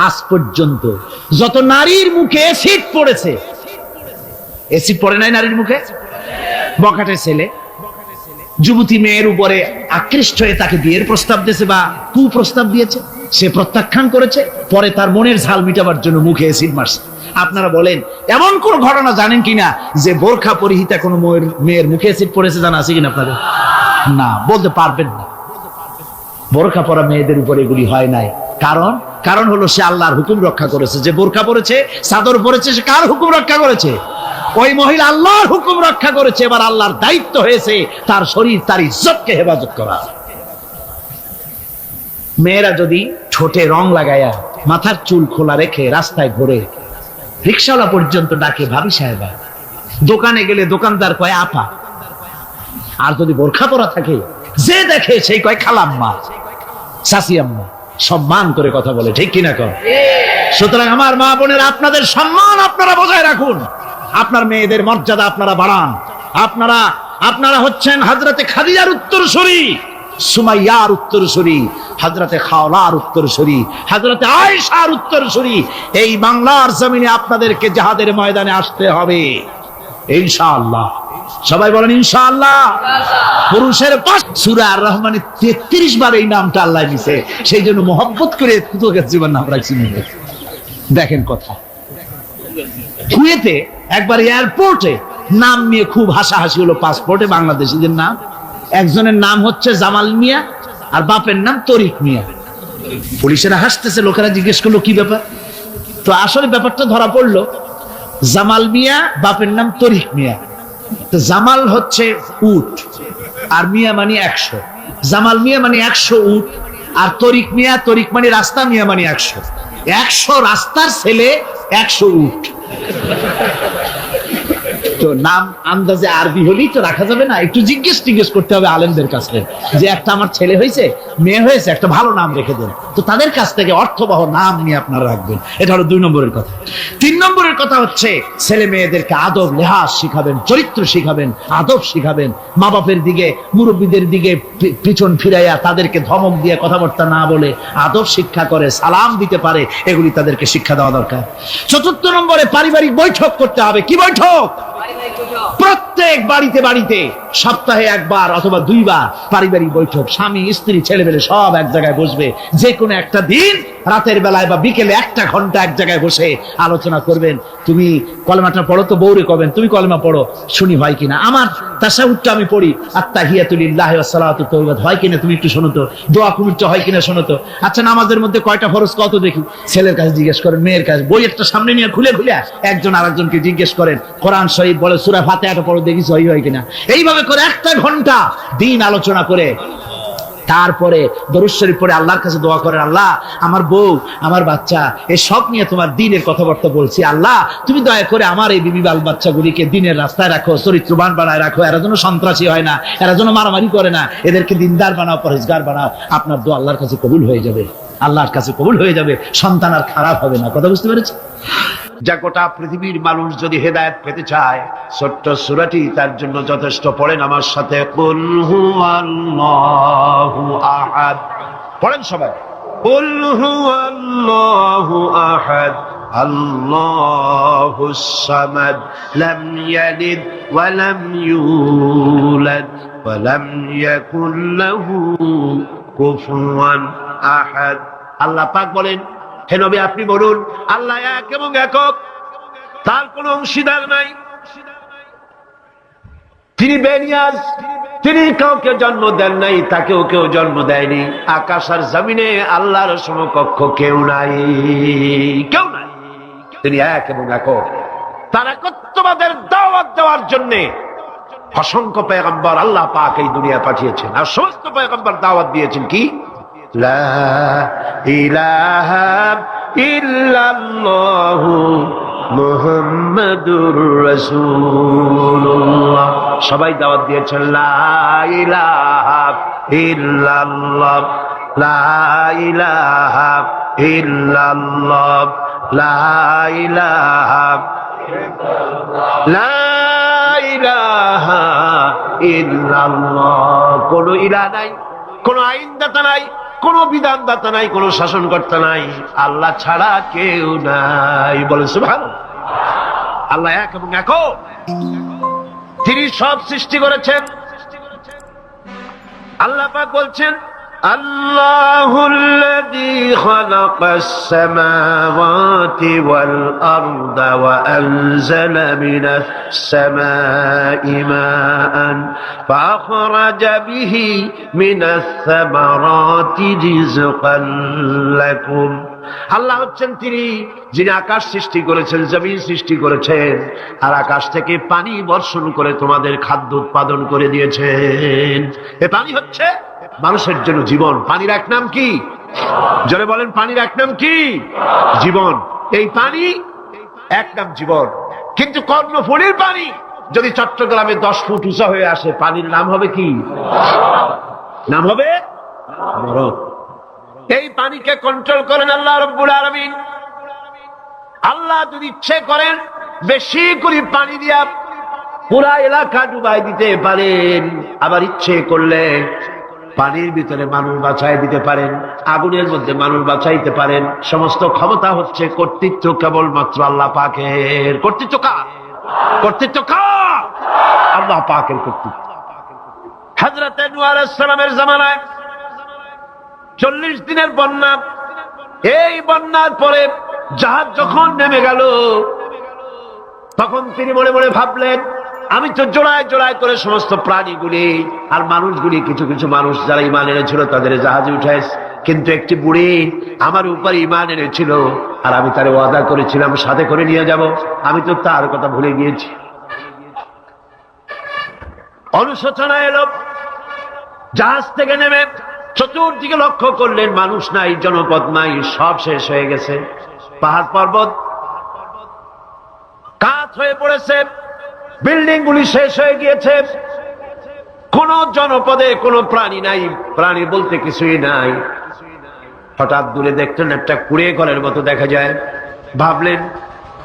আজ পর্যন্ত যত নারীর মুখে এসিড পড়েছে, এসিড পড়ে নাই নারীর মুখে? বখাটে ছেলে যুবতী মেয়ের উপরে আকৃষ্ট হয়ে তাকে বিয়ের প্রস্তাব দিয়েছে বা কুপ্রস্তাব দিয়েছে, সে প্রত্যাখ্যান করেছে, পরে তার মনের ঝাল মিটাবার জন্য মুখে এসিড মারছে। আপনারা বলেন, এমন কোন ঘটনা জানেন কিনা যে বোরখা পরিহিতা কোনো মেয়ের মুখে এসিড পড়েছে? জানা আছে কিনা আপনাদের? না, বলতে পারবেন না। বোরখা পরা মেয়েদের উপর এগুলি হয় নাই। কারণ হলো সে আল্লাহর হুকুম রক্ষা করেছে। যে বোরখা পরেছে, চাদর পরেছে, সে কার হুকুম রক্ষা করেছে? ওই মহিলা আল্লাহর হুকুম রক্ষা করেছে। এবার আল্লাহর দায়িত্ব হয়েছে তার শরীর, তার ইজ্জতকে হেফাজত করা। মেয়েরা যদি ঠোঁটে রং লাগায়া, মাথার চুল খোলা রেখে রাস্তায় ঘোরে, রিকশাওয়ালা পর্যন্ত ডাকে ভাবি সাহেবা, দোকানে গেলে দোকানদার কয় আপা, আর যদি বোরখা পরা থাকে যে দেখে সেই কয় খালাম্মা, চাচি আম্মা, সম্মান করে কথা বলে। ঠিক কিনা কর? সুতরাং আমার মা বোনের, আপনাদের সম্মান আপনারা বজায় রাখুন, আপনার মেয়েদের মর্যাদা আপনারা বাড়ান। আপনারা হচ্ছেন হযরতে খাদিজার উত্তরসূরি, সুমাইয়ার উত্তরসূরি, হযরতে খাওলার উত্তরসূরি, হযরতে আয়েশার উত্তরসূরি। এই বাংলার জমিনে আপনাদেরকে জিহাদের ময়দানে আসতে হবে ইনশাআল্লাহ। সবাই বলেন ইনশাআল্লাহ। পুরুষের পাশ সূরা আর রহমানে 33 বার এই নামটা আল্লাহ দিয়েছে, সেই জন্য মহব্বত করে জীবন নাম রাখছি। দেখেন কথা, কুয়েতে একবার এয়ারপোর্টে নাম নিয়ে খুব হাসাহাসি হলো। পাসপোর্টে বাংলাদেশিদের নাম, একজনের নাম হচ্ছে জামাল মিয়া আর বাপের নাম তরিক মিয়া। পুলিশেরা হাসতেছে, লোকেরা জিজ্ঞেস করলো কি ব্যাপার। তো আসলে ব্যাপারটা ধরা পড়লো, জামাল মিয়া, বাপের নাম তরিক মিয়া। তো জামাল হচ্ছে উট আর মিয়া মানে 100। জামাল মিয়া মানে 100 উট, আর তরিক মিয়া, তরিক মানে রাস্তা, মিয়া মানে 100। 100 রাস্তার ছেলে, 100 উট। তো নাম আন্দাজে আরবি হলেই তো রাখা যাবে না, একটু জিজ্ঞেস করতে হবে আলেমদের কাছে যে একটা আমার ছেলে হয়েছে, মেয়ে হয়েছে, একটা ভালো নাম রেখে দেন। তো তাদের কাছ থেকে অর্থবহ নাম নিয়ে আপনারা রাখবেন। এটা হলো 2 নম্বরের কথা। 3 নম্বরের কথা হচ্ছে ছেলে মেয়েদেরকে আদব লেহাজ শিখাবেন, চরিত্র শিখাবেন, আদব শিখাবেন। মা বাপের দিকে, মুরব্বীদের দিকে পিছন ফিরাইয়া তাদেরকে ধমক দিয়ে কথাবার্তা না বলে আদব শিক্ষা করে, সালাম দিতে পারে, এগুলি তাদেরকে শিক্ষা দেওয়া দরকার। 4 নম্বরে পারিবারিক বৈঠক করতে হবে। কি বৈঠক? প্রত্যেক বাড়িতে সপ্তাহে 1 বার অথবা 2 বার পারিবারিক বৈঠক। স্বামী, স্ত্রী, ছেলেমেয়ে সব এক জায়গায় বসবে। যে কোনো একটা দিন রাতের বেলায় বা বিকেলে 1 ঘন্টা এক জায়গায় বসে আলোচনা করবেন। তুমি কলেমাটা পড়ো তো, বউরে কবেন তুমি কলেমা পড়ো, শুনি হয় কিনা। আমার তাশাহুদটা আমি পড়ি, আত্তাহিয়াতু লিল্লাহি ওয়াস সালাতু তাওয়াবাত হয় কিনা তুমি একটু শোনো তো, দোয়া কুনুতটা হয় কিনা শোনো তো। আচ্ছা, নামাজের মধ্যে কয়টা ফরজ কত দেখি। ছেলের কাছে জিজ্ঞেস করেন, মেয়ের কাছে। বই একটা সামনে নিয়ে খুলে একজন আরেকজনকে জিজ্ঞেস করেন। কোরআন শরীফ বলে সূরা ফাতিহাটা পড়ো দেখি সহি হয় কিনা। এইভাবে করে 1 ঘন্টা দিন আলোচনা করে তারপরে দরুদ শরীফ পড়ে আল্লাহর কাছে দোয়া করেন, আল্লাহ আমার বউ আমার বাচ্চা এই সব নিয়ে তোমার দ্বীনের কথাবার্তা বলছি, আল্লাহ তুমি দয়া করে আমার এই বিবি বাল বাচ্চাগুলিকে দ্বীনের রাস্তায় রাখো, চরিত্রবান বানায় রাখো, এরা যেন সন্ত্রাসী হয় না, এরা যেন মারামারি করে না, এদেরকে দিনদার বানাও, পরেজগার বানাও। আপনার দোয়া আল্লাহর কাছে কবুল হয়ে যাবে, আল্লাহর কাছে কবুল হয়ে যাবে, সন্তান আর খারাপ হবে না। কথা বুঝতে পেরেছি? যা গোটা পৃথিবীর মানুষ যদি হেদায়েত পেতে চায়, ছোট্ট সূরাটি তার জন্য যথেষ্ট। পড়েন আমার সাথে, কুল হুয়াল্লাহু আহাদ। পড়েন সবাই, কুল হুয়াল্লাহু আহাদ আল্লাহুস সামাদ লাম ইয়ালিদ ওয়া লাম ইউলাদ ওয়া লাম ইয়াকুল লাহু কুফুয়ান আহাদ। আল্লাহ পাক বলেন, হে নবী আপনি বলুন, আল্লাহ এক এবং একক, তার কোনো অংশীদার নাই, তিনি বেনিয়াজ, তিনি কাউকে জন্ম দেন নাই, তাকেও কেউ জন্ম দেয়নি। আকাশ আর জমিনে আল্লাহর সমকক্ষ কেউ নাই, কেউ নাই। তিনি এক এবং একক। তার একত্ববাদের দাওয়াত দেওয়ার জন্য অসংখ্য পয়গম্বর আল্লাহ পাক এই দুনিয়া পাঠিয়েছেন, আর সমস্ত পয়গম্বর দাওয়াত দিয়েছেন কি, লা ইলাহা ইল্লাল্লাহু মুহাম্মাদুর রাসূলুল্লাহ। সবাই দাওয়াত দিয়েছেন লা ইলাহা ইল্লাল্লাহ, লা ইলাহা ইল্লাল্লাহ, লা ইলাহা লা ইলাহা ইল্লাল্লাহ। কোন ইলাহ নাই, কোন আইনদাতা নাই, কোন বিধানদাতা নাই, কোন শাসনকর্তা নাই, আল্লাহ ছাড়া কেউ নাই। বলেন সুবহানাল্লাহ। আল্লাহ এক এবং একক, তিনি সব সৃষ্টি করেছেন। আল্লাহ পাক বলছেন, আল্লাহুল্লাযী খালাকাস সামাওয়াতি ওয়াল আরদা ওয়া আনজালা মিনাস সামাই মাআন ফাআখরাজা বিহি মিনাস সামারাতি রিজকান লাকুম। আল্লাহ হচ্ছেন তিনি যিনি আকাশ সৃষ্টি করেছেন, জমিন সৃষ্টি করেছেন, আর আকাশ থেকে পানি বর্ষণ করে তোমাদের খাদ্য উৎপাদন করে দিয়েছেন। এ পানি হচ্ছে মানুষের জন্য জীবন। পানির এক নাম কি? জোরে বলেন, পানির এক নাম কি? জীবন। এই পানি এক নাম জীবন। কিন্তু কর্ণফুলীর পানি যদি চট্টগ্রামে 10 ফুট উঁচা হয়ে আসে, পানির নাম হবে কি? নাম হবে মরণ। এই পানিকে কন্ট্রোল করেন আল্লাহ রাব্বুল আলামিন। আল্লাহ যদি ইচ্ছে করেন বেশি করে পানি দিয়া পুরা এলাকা ডুবাই দিতে পারেন, আবার ইচ্ছে করলে পানির ভিতরে মানুষ বাঁচাই দিতে পারেন, আগুনের মধ্যে মানুষ বাঁচাইতে পারেন। সমস্ত ক্ষমতা হচ্ছে, কর্তৃত্ব কেবলমাত্র আল্লাহ পাকের। কর্তৃত্ব কার? কর্তৃত্ব কার? আল্লাহ পাকের কর্তৃত্ব। হযরত নূহ আলাইহিস সালামের জামানায় 40 দিনের বন্যা। এই বন্যার পরে জাহাজ যখন নেমে গেল, তখন তিনি মনে মনে ভাবলেন, আমি তো জোড়ায় জোড়ায় করে সমস্ত প্রাণীগুলি আর মানুষগুলি, কিছু কিছু মানুষ যারা ঈমান এনেছিল তাদের জাহাজে উঠাইছে, কিন্তু একটি বুড়ি আমার উপর ঈমান এনেছিল, আর আমি তার ওয়াদা করেছিলাম সাথে করে নিয়ে যাব, আমি তো তার কথা ভুলে গিয়েছি। অনুশোচনা এলো। জাহাজ থেকে নেমে চতুর্দিকে লক্ষ্য করলেন, মানুষ নাই, জনপদ নাই, সব শেষ হয়ে গেছে। পাহাড় পর্বত কাত হয়ে পড়েছে, বিল্ডিং গুলি শেষ হয়ে গিয়েছে, কোন জনপদে কোনো প্রাণী নাই, প্রাণী বলতে কিছুই নাই। হঠাৎ দূরে দেখলেন একটা কুড়ে ঘরের মতো দেখা যায়। ভাবলেন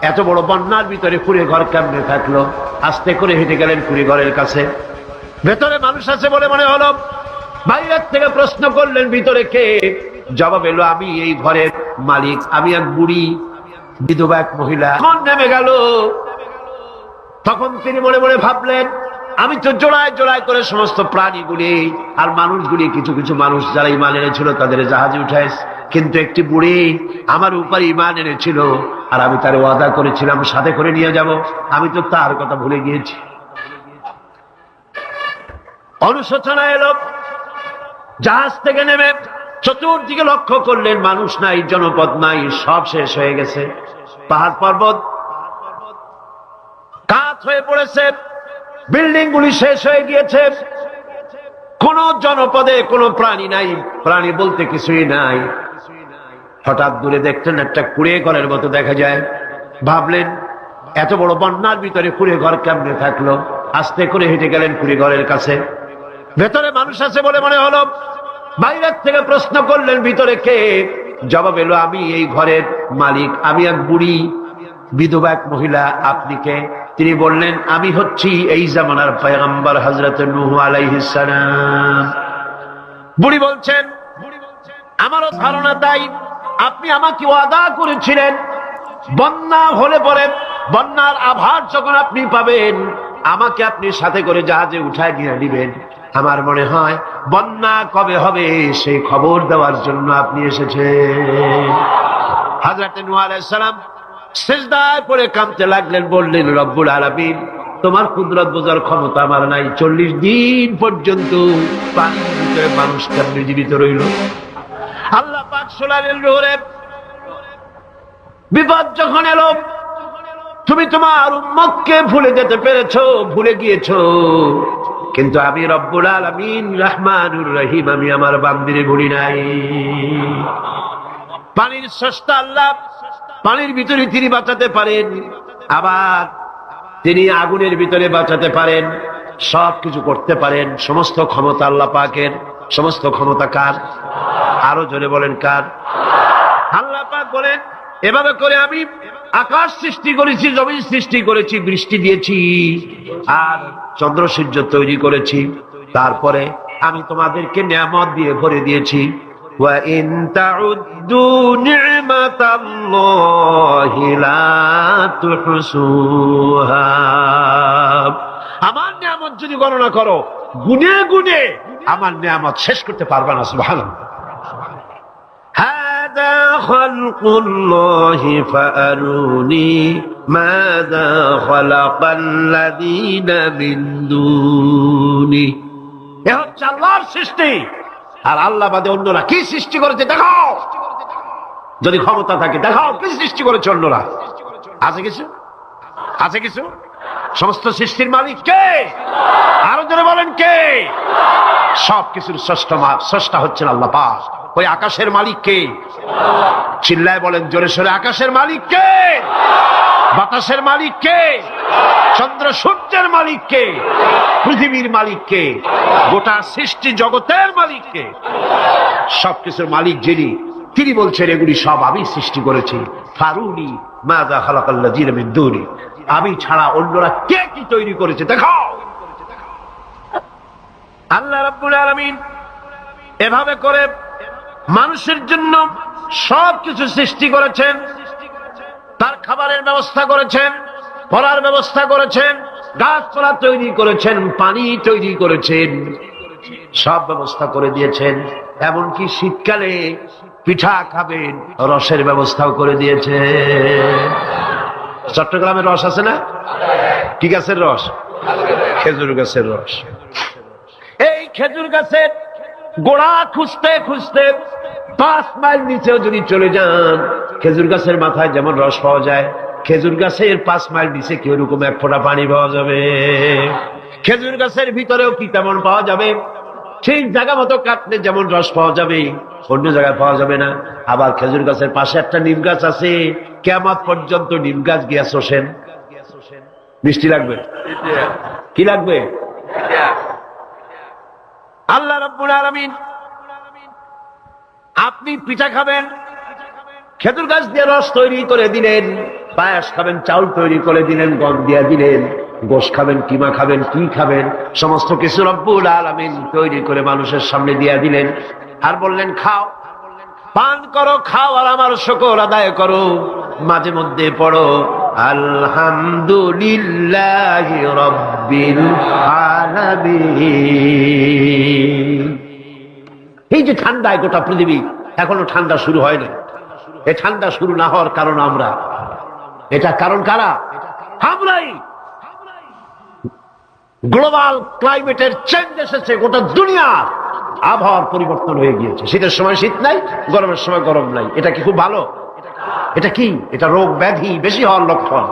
এত বড় বন্যার ভিতরে কুড়ে ঘর কেমনে থাকলো? আস্তে করে হেঁটে গেলেন কুড়ে ঘরের কাছে। ভেতরে মানুষ আছে বলে মনে হলো। বাইরের থেকে প্রশ্ন করলেন, ভিতরে কে? জবাব এলো, আমি এই ঘরের মালিক, আমি এক বুড়ি বিধবা এক মহিলা। কোন নেমে গেল? তখন তিনি মনে মনে ভাবলেন, আমি তো জোড়ায় জোড়ায় করে সমস্ত প্রাণীগুলি আর মানুষগুলি, কিছু কিছু মানুষ যারা ঈমান এনেছিল তাদের জাহাজে উঠাইছে, কিন্তু একটি বুড়ি আমার উপর ঈমান এনেছিল, আর আমি তার ওয়াদা করেছিলাম সাথে করে নিয়ে যাব, আমি তো তার কথা ভুলে গিয়েছি। অনুশোচনা এলো। জাহাজ থেকে নেমে চতুর্দিকে লক্ষ্য করলেন, মানুষ নাই, জনপদ নাই, সব শেষ হয়ে গেছে। পাহাড় পর্বত কাত হয়ে পড়েছে, বিল্ডিং গুলি শেষ হয়ে গিয়েছে, কোন জনপদে কোনো প্রাণী নাই, প্রাণী বলতে কিছুই নাই। হঠাৎ দূরে দেখলেন একটা কুড়ে ঘরের মতো দেখা যায়। ভাবলেন এত বড় বন্যার ভিতরে কুড়ে ঘর কেমনে থাকলো। আস্তে করে হেঁটে গেলেন কুড়ে ঘরের কাছে। ভেতরে মানুষ আছে বলে মনে হলো। বাইরের থেকে প্রশ্ন করলেন ভিতরে কে? জবাব এলো আমি এই ঘরের মালিক, আমি এক বুড়ি বিধবা এক মহিলা। আপনি কে? তিনি বললেন আমি হচ্ছি এই জামানার পয়গম্বর হযরত নূহ আলাইহিস সালাম। বুড়ি বলছেন আমারও ধারণা তাই। আপনি আমাকে ওয়াদা করেছিলেন বন্যা হলে পরে, বন্যার আভার যখন আপনি পাবেন আমাকে আপনি সাথে করে জাহাজে উঠায় নিয়ে দিবেন। আমার মনে হয় বন্যা কবে হবে সেই খবর দেওয়ার জন্য আপনি এসেছেন। হযরত নূহ আলাইহিস সালাম সিজদায় পড়ে কাঁদতে লাগলেন, বললেন রব্বুল আলামিন তোমার কুদরত বোঝার ক্ষমতা আমার নাই। 40 দিন পর্যন্ত পানির ভিতরে মানুষ কেমনে জীবিত রইল? আল্লাহ পাক শোনালেন রোরে বিপদ যখন এলো তুমি তোমার উম্মতকে ভুলে যেতে পেরেছো, ভুলে গিয়েছো, কিন্তু আমি রব্বুল আলামিন রহমানুর রহিম, আমি আমার বান্দিরে ভুলি নাই। পানির স্রষ্টা আল্লাহ, পানির ভিতরে তিনি বাঁচাতে পারেন, আবার তিনি আগুনের ভিতরে বাঁচাতে পারেন, সবকিছু করতে পারেন। সমস্ত ক্ষমতা আল্লাহ পাকের। সমস্ত ক্ষমতা কার? আরো জোরে বলেন কার? আল্লাহ পাক বলেন এভাবে করে আমি আকাশ সৃষ্টি করেছি, জমিন সৃষ্টি করেছি, বৃষ্টি দিয়েছি, আর চন্দ্র সূর্য তৈরি করেছি। তারপরে আমি তোমাদেরকে নিয়ামত দিয়ে ভরে দিয়েছি। وَإِن تَعُدُّوا نِعْمَةَ اللَّهِ لَا تُحْصُوهَا। আমার নিয়ামত যদি গণনা করো, গুনে গুনে আমার নিয়ামত শেষ করতে পারবে না। সুবহানাল্লাহ। هَذَا خَلْقُ اللَّهِ فَأَرُونِي مَاذَا خَلَقَ الَّذِينَ مِن دُونِهِ। এ হচ্ছে আল্লাহর সৃষ্টি, আর আল্লাহ বাদে অন্যরা কি সৃষ্টি করেছে দেখাও। যদি ক্ষমতা থাকে দেখাও কি সৃষ্টি করেছে অন্যরা। আছে কিছু? আছে কিছু? সমস্ত সৃষ্টির মালিক কে? আরো জোরে বলেন কে? সব কিছুর স্রষ্টা হচ্ছেন আল্লাহ পাক। ওই আকাশের মালিক কে? চিল্লায় বলেন জোরে সোরে, আকাশের মালিক কে? বাতাসের মালিক কে? চন্দ্র সূর্যের মালিক কে? পৃথিবীর মালিক কে? গোটা সৃষ্টি জগতের মালিক কে? সবকিছুর মালিক যিনি, তিনি বলছেন এগুলি সব আমি সৃষ্টি করেছি। ফারুনি মাযা খালাকাল্লাযীনা মিন দুনি। আমি ছাড়া অন্যরা কে কি তৈরি করেছে দেখাও। আল্লাহ রাব্বুল আলামিন এভাবে করে মানুষের জন্য সবকিছু সৃষ্টি করেছেন। তার খাবারের ব্যবস্থা করেছেন, পড়ার ব্যবস্থা করেছেন, গাছপালা তৈরি করেছেন, পানি তৈরি করেছেন, সব ব্যবস্থা করে দিয়েছেন। এমনকি শীতকালে পিঠা খাবেন, রসের ব্যবস্থাও করে দিয়েছেন। চট্টগ্রামের রস আছে না? কি গাছের রস? খেজুর গাছের রস। এই খেজুর গাছের গোড়া খুঁজতে খুঁজতে 5 মাইল নিচেও যদি চলে যান, খেজুর গাছের মাথায় যেমন রস পাওয়া যায়, খেজুর গাছের 5 মাইল নিচে কি ওরকম এক ফোঁটা পানি পাওয়া যাবে? খেজুর গাছের ভিতরেও কি তেমন পাওয়া যাবে? সেই জায়গা মতো কাটলে যেমন রস পাওয়া যাবে, অন্য জায়গায় পাওয়া যাবে না। আবার খেজুর গাছের পাশে একটা নিম গাছ আছে, কিয়ামত পর্যন্ত নিম গাছ গিয়া শোষেন। মিষ্টি লাগবে? কি লাগবে? আল্লাহ রাব্বুল আলামিন, আপনি পিঠা খাবেন, খেজুর গাছ দিয়ে রস তৈরি করে দিলেন। পায়েস খাবেন, চাউল তৈরি করে দিলেন, গম দিয়ে দিলেন। গোশ খাবেন, কিমা খাবেন, কি খাবেন, সমস্ত কিছু রব্বুল আলামিন তৈরি করে মানুষের সামনে দিয়ে দিলেন। আর বললেন খাও, পান করো, খাও, আর আমার শুকর আদায় করো। মাঝে মধ্যে পড়ো আলহামদুলিল্লাহি রাব্বিল আলামিন। এই যে ঠান্ডায় গোটা পৃথিবী, এখনো ঠান্ডা শুরু হয় না। এই ঠান্ডা শুরু না হওয়ার কারণ আমরা। এটা কারণ কারা? আমরাই। গ্লোবাল ক্লাইমেটের চেঞ্জ এসেছে, গোটা দুনিয়ার আবহাওয়ার পরিবর্তন হয়ে গিয়েছে। শীতের সময় শীত নাই, গরমের সময় গরম নাই। এটা কি খুব ভালো? এটা কি? এটা রোগ ব্যাধি বেশি হওয়ার লক্ষণ।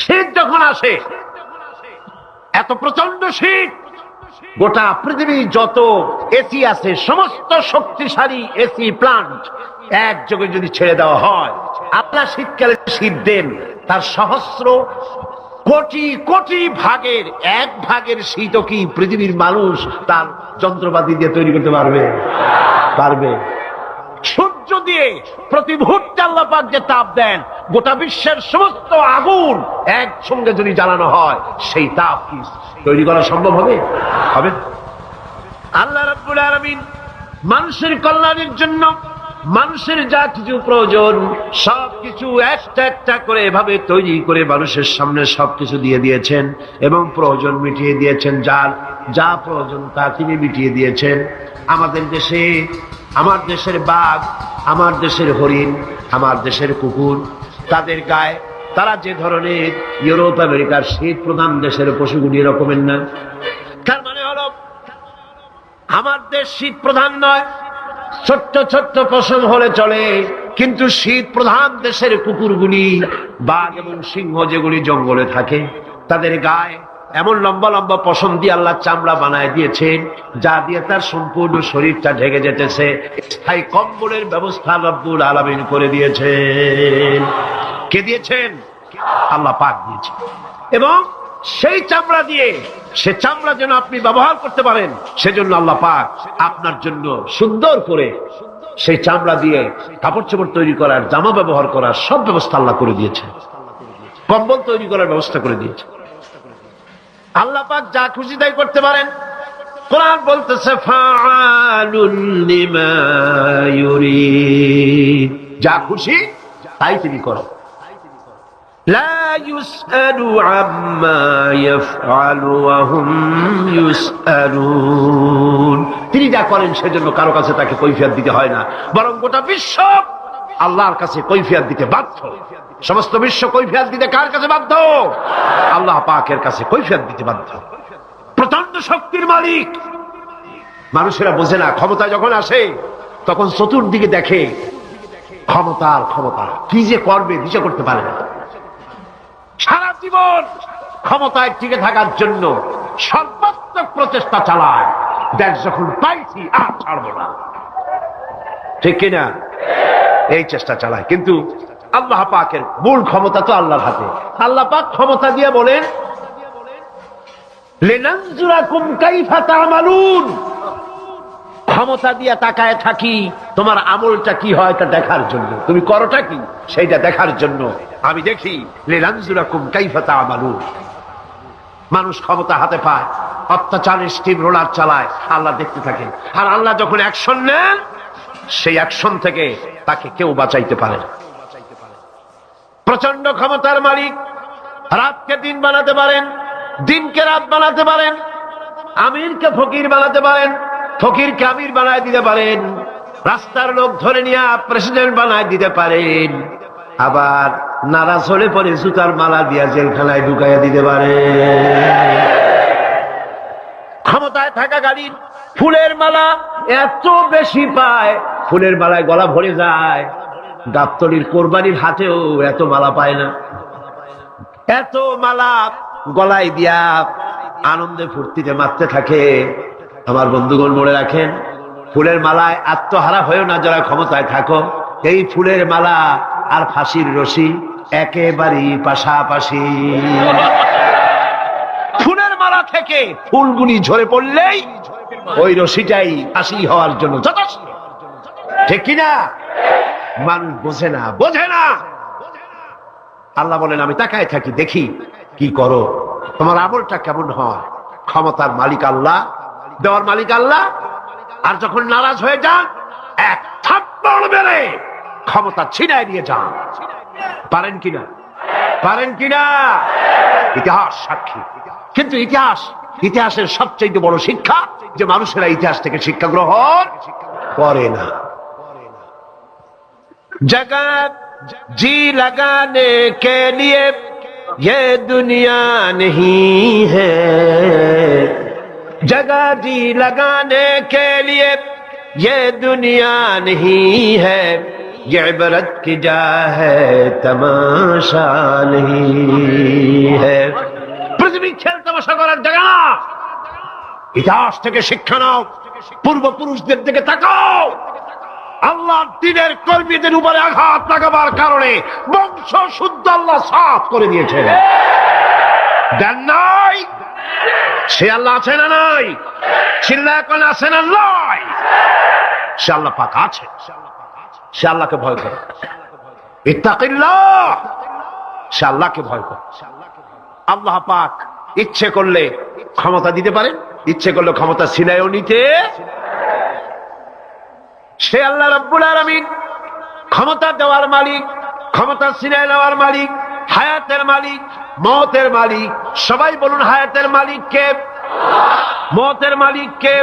শীত যখন আসে, এত প্রচন্ড শীত, গোটা পৃথিবী যত এসি আছে, সমস্ত শক্তিশালী এসি প্লান্ট একযোগে যদি ছেড়ে দেওয়া হয়, আপনার শীতকালে শীত দেন, তার সহস্র কোটি কোটি ভাগের এক ভাগের শীতও কি পৃথিবীর মানুষ তার যন্ত্রপাতি দিয়ে তৈরি করতে পারবে? পারবে। সূর্য দিয়ে প্রতি মুহূর্তে আল্লাহ পাক যে তাপ দেন, গোটা বিশ্বের সমস্ত আগুন একসঙ্গে যদি জ্বালানো হয়, সেই তাপ কি তৈরি করা সম্ভব হবে? হবে। আল্লাহ রাব্বুল আলামিন মানুষের কল্যাণের জন্য মানুষের যা কিছু প্রয়োজন সবকিছু একটা একটা করে এভাবে তৈরি করে মানুষের সামনে সবকিছু দিয়ে দিয়েছেন এবং প্রয়োজন মিটিয়ে দিয়েছেন। যার যা প্রয়োজন তা তিনি মিটিয়ে দিয়েছেন। আমাদের দেশে, আমার দেশের বাঘ, আমার দেশের হরিণ, আমার দেশের কুকুর, তাদের গায়ে তারা যে ধরনের ইউরোপ আমেরিকার শীত প্রধান দেশের পশুগুলি এরকমের না। তার মানে হলো আমার দেশ শীত প্রধান নয়, ছোট্ট ছোট্ট পশম হলে চলে, কিন্তু শীত প্রধান দেশের কুকুরগুলি, বাঘ এবং সিংহ যেগুলি জঙ্গলে থাকে, তাদের গায়ে এমন লম্বা লম্বা পশম দিয়ে আল্লাহ চামড়া বানায় দিয়েছেন, যা দিয়ে তার সম্পূর্ণ শরীরটা ঢেকে যেতেছে। স্থায়ী কম্বলের ব্যবস্থা রব্বুল আলামিন করে দিয়েছেন। কে দিয়েছেন? আল্লাহ পাক দিয়েছেন। এবং সেই চামড়া দিয়ে, সে চামড়া যেন আপনি ব্যবহার করতে পারেন, সেজন্য আল্লাহ পাক আপনার জন্য সুন্দর করে সেই চামড়া দিয়ে কাপড় চোপড় তৈরি করার, জামা ব্যবহার করার সব ব্যবস্থা আল্লাহ করে দিয়েছে। কম্বল তৈরি করার ব্যবস্থা করে দিয়েছে। আল্লাহ পাক যা খুশি তাই করতে পারেন। কোরআন বলতেছে ফাআলুন লিমা ইউরিদ, যা খুশি তাই তিনি করেন। লা ইউসআলু আম্মা ইয়াফআলু ওয়া হুম ইউসআলুন, তিনি যা করেন সেজন্য কারো কাছে তাকে কৈফিয়ত দিতে হয় না, বরং গোটা বিশ্ব আল্লাহর কাছে কৈফিয়ত দিতে বাধ্য। সমস্ত বিশ্ব কৈফিয়ত দিতে কার কাছে বাধ্য? আল্লাহ পাকের কাছে কৈফিয়ত দিতে বাধ্য। প্রচন্ড শক্তির মালিক। মানুষেরা বোঝে না, ক্ষমতা যখন আসে তখন চতুর্দিকে দেখে ক্ষমতার ক্ষমতা, কি যে করবে দিশা করতে পারে না। সারা জীবন ক্ষমতায় টিকে থাকার জন্য সর্বাত্মক প্রচেষ্টা চালায়, দেখ যখন পাইছি আর ছাড়বো না, ঠিক কিনা? এই চেষ্টা চালায়। কিন্তু আল্লাহ পাকের মূল ক্ষমতা তো আল্লাহর হাতে। আল্লাহ পাক ক্ষমতা দিয়ে বলেন লিনানজুরাকুম কাইফা তা'মালুন, ক্ষমতা দিয়ে তাকায় থাকি তোমার আমলটা কি হয় তা দেখার জন্য, তুমি করোটা কি সেইটা দেখার জন্য আমি দেখি। লিনানজুরাকুম কাইফা তা'মালুন। মানুষ ক্ষমতা হাতে পায়, অত্যাচারের স্টিম রোলার চালায়, আল্লাহ দেখতে থাকেন। আর আল্লাহ যখন অ্যাকশন নেন, সেই অ্যাকশন থেকে তাকে কেউ বাঁচাইতে পারে না। প্রচন্ড ক্ষমতার মালিক। রাতকে দিন বানাতে পারেন, দিনকে রাত বানাতে পারেন, আমিরকে ফকির বানাতে পারেন, ফকিরকে আমির বানায় দিতে পারেন, রাস্তার লোক ধরে নিয়ে প্রেসিডেন্ট বানায় দিতে পারেন, আবার নারাজ হলে পরে জুতার মালা দিয়া জেলখানায় ঢুকাইয়া দিতে পারেন। ক্ষমতায় থাকাকালীন ফুলের মালা এত বেশি পায়, ফুলের মালায় গলা ভরে যায়। গাবতলীর কোরবানির হাটেও এত মালা পায় না। এত মালা গলায় দিয়া আনন্দে ফুর্তিতে মারতে থাকে। আমার বন্ধুগণ মনে রাখেন, ফুলের মালায় আত্মহারা হয়েও না যারা ক্ষমতায় থাকো। এই ফুলের মালা আর ফাঁসির রশি একেবারেই পাশাপাশি। ফুলের মালা থেকে ফুলগুলি ঝরে পড়লেই ওই রশিটাই ফাঁসি হওয়ার জন্য যথেষ্ট, ঠিক কিনা? মানুষ বোঝে না, বোঝে না। আল্লাহ বলেন আমি তাকায় থাকি, দেখি কি করো, তোমার আমলটা কেমন হয়। ক্ষমতার মালিক আল্লাহ, দেওয়ার মালিক আল্লাহ। আর যখন নারাজ হয়ে যান, এক থাপ্পড় মেরে ক্ষমতা ছিনায় নিয়ে যান। পারেন কিনা? পারেন কিনা? ইতিহাস সাক্ষী। কিন্তু ইতিহাসের সবচেয়ে বড় শিক্ষা যে মানুষেরা ইতিহাস থেকে শিক্ষা গ্রহণ করে না। जगह जी लगाने के लिए ये दुनिया नहीं है, जगह जी लगाने के लिए ये दुनिया नहीं है, ये इबरत की जा है तमाशा नहीं है। पृथ्वी खेल तमाशा করার জায়গা না। ইতিহাস থেকে শিক্ষা নাও, পূর্বপুরুষদের দিকে তাকাও। আল্লাহর দ্বীনের কর্মীদের উপরে আঘাত লাগাবার কারণে বংশ শুদ্ধ আল্লাহ সাফ করে দিয়েছেন। দেন নাই? সে আল্লাহ আছে না নাই? চিল্লা এখন আছে না নাই? সে আল্লাহ পাক আছে। সে আল্লাহকে ভয় করে। ইত্তাকিল্লাহ, সে আল্লাহকে ভয় করে। আল্লাহ পাক ইচ্ছে করলে ক্ষমতা দিতে পারেন, ইচ্ছে করলে ক্ষমতা ছিনাইও নিতে। সে আল্লাহ রাব্বুল আলামিন ক্ষমতা দেওয়ার মালিক, ক্ষমতা ছিনাই নেওয়ার মালিক, হায়াতের মালিক, মওতের মালিক। সবাই বলুন, হায়াতের মালিক কে? মওতের মালিক কে?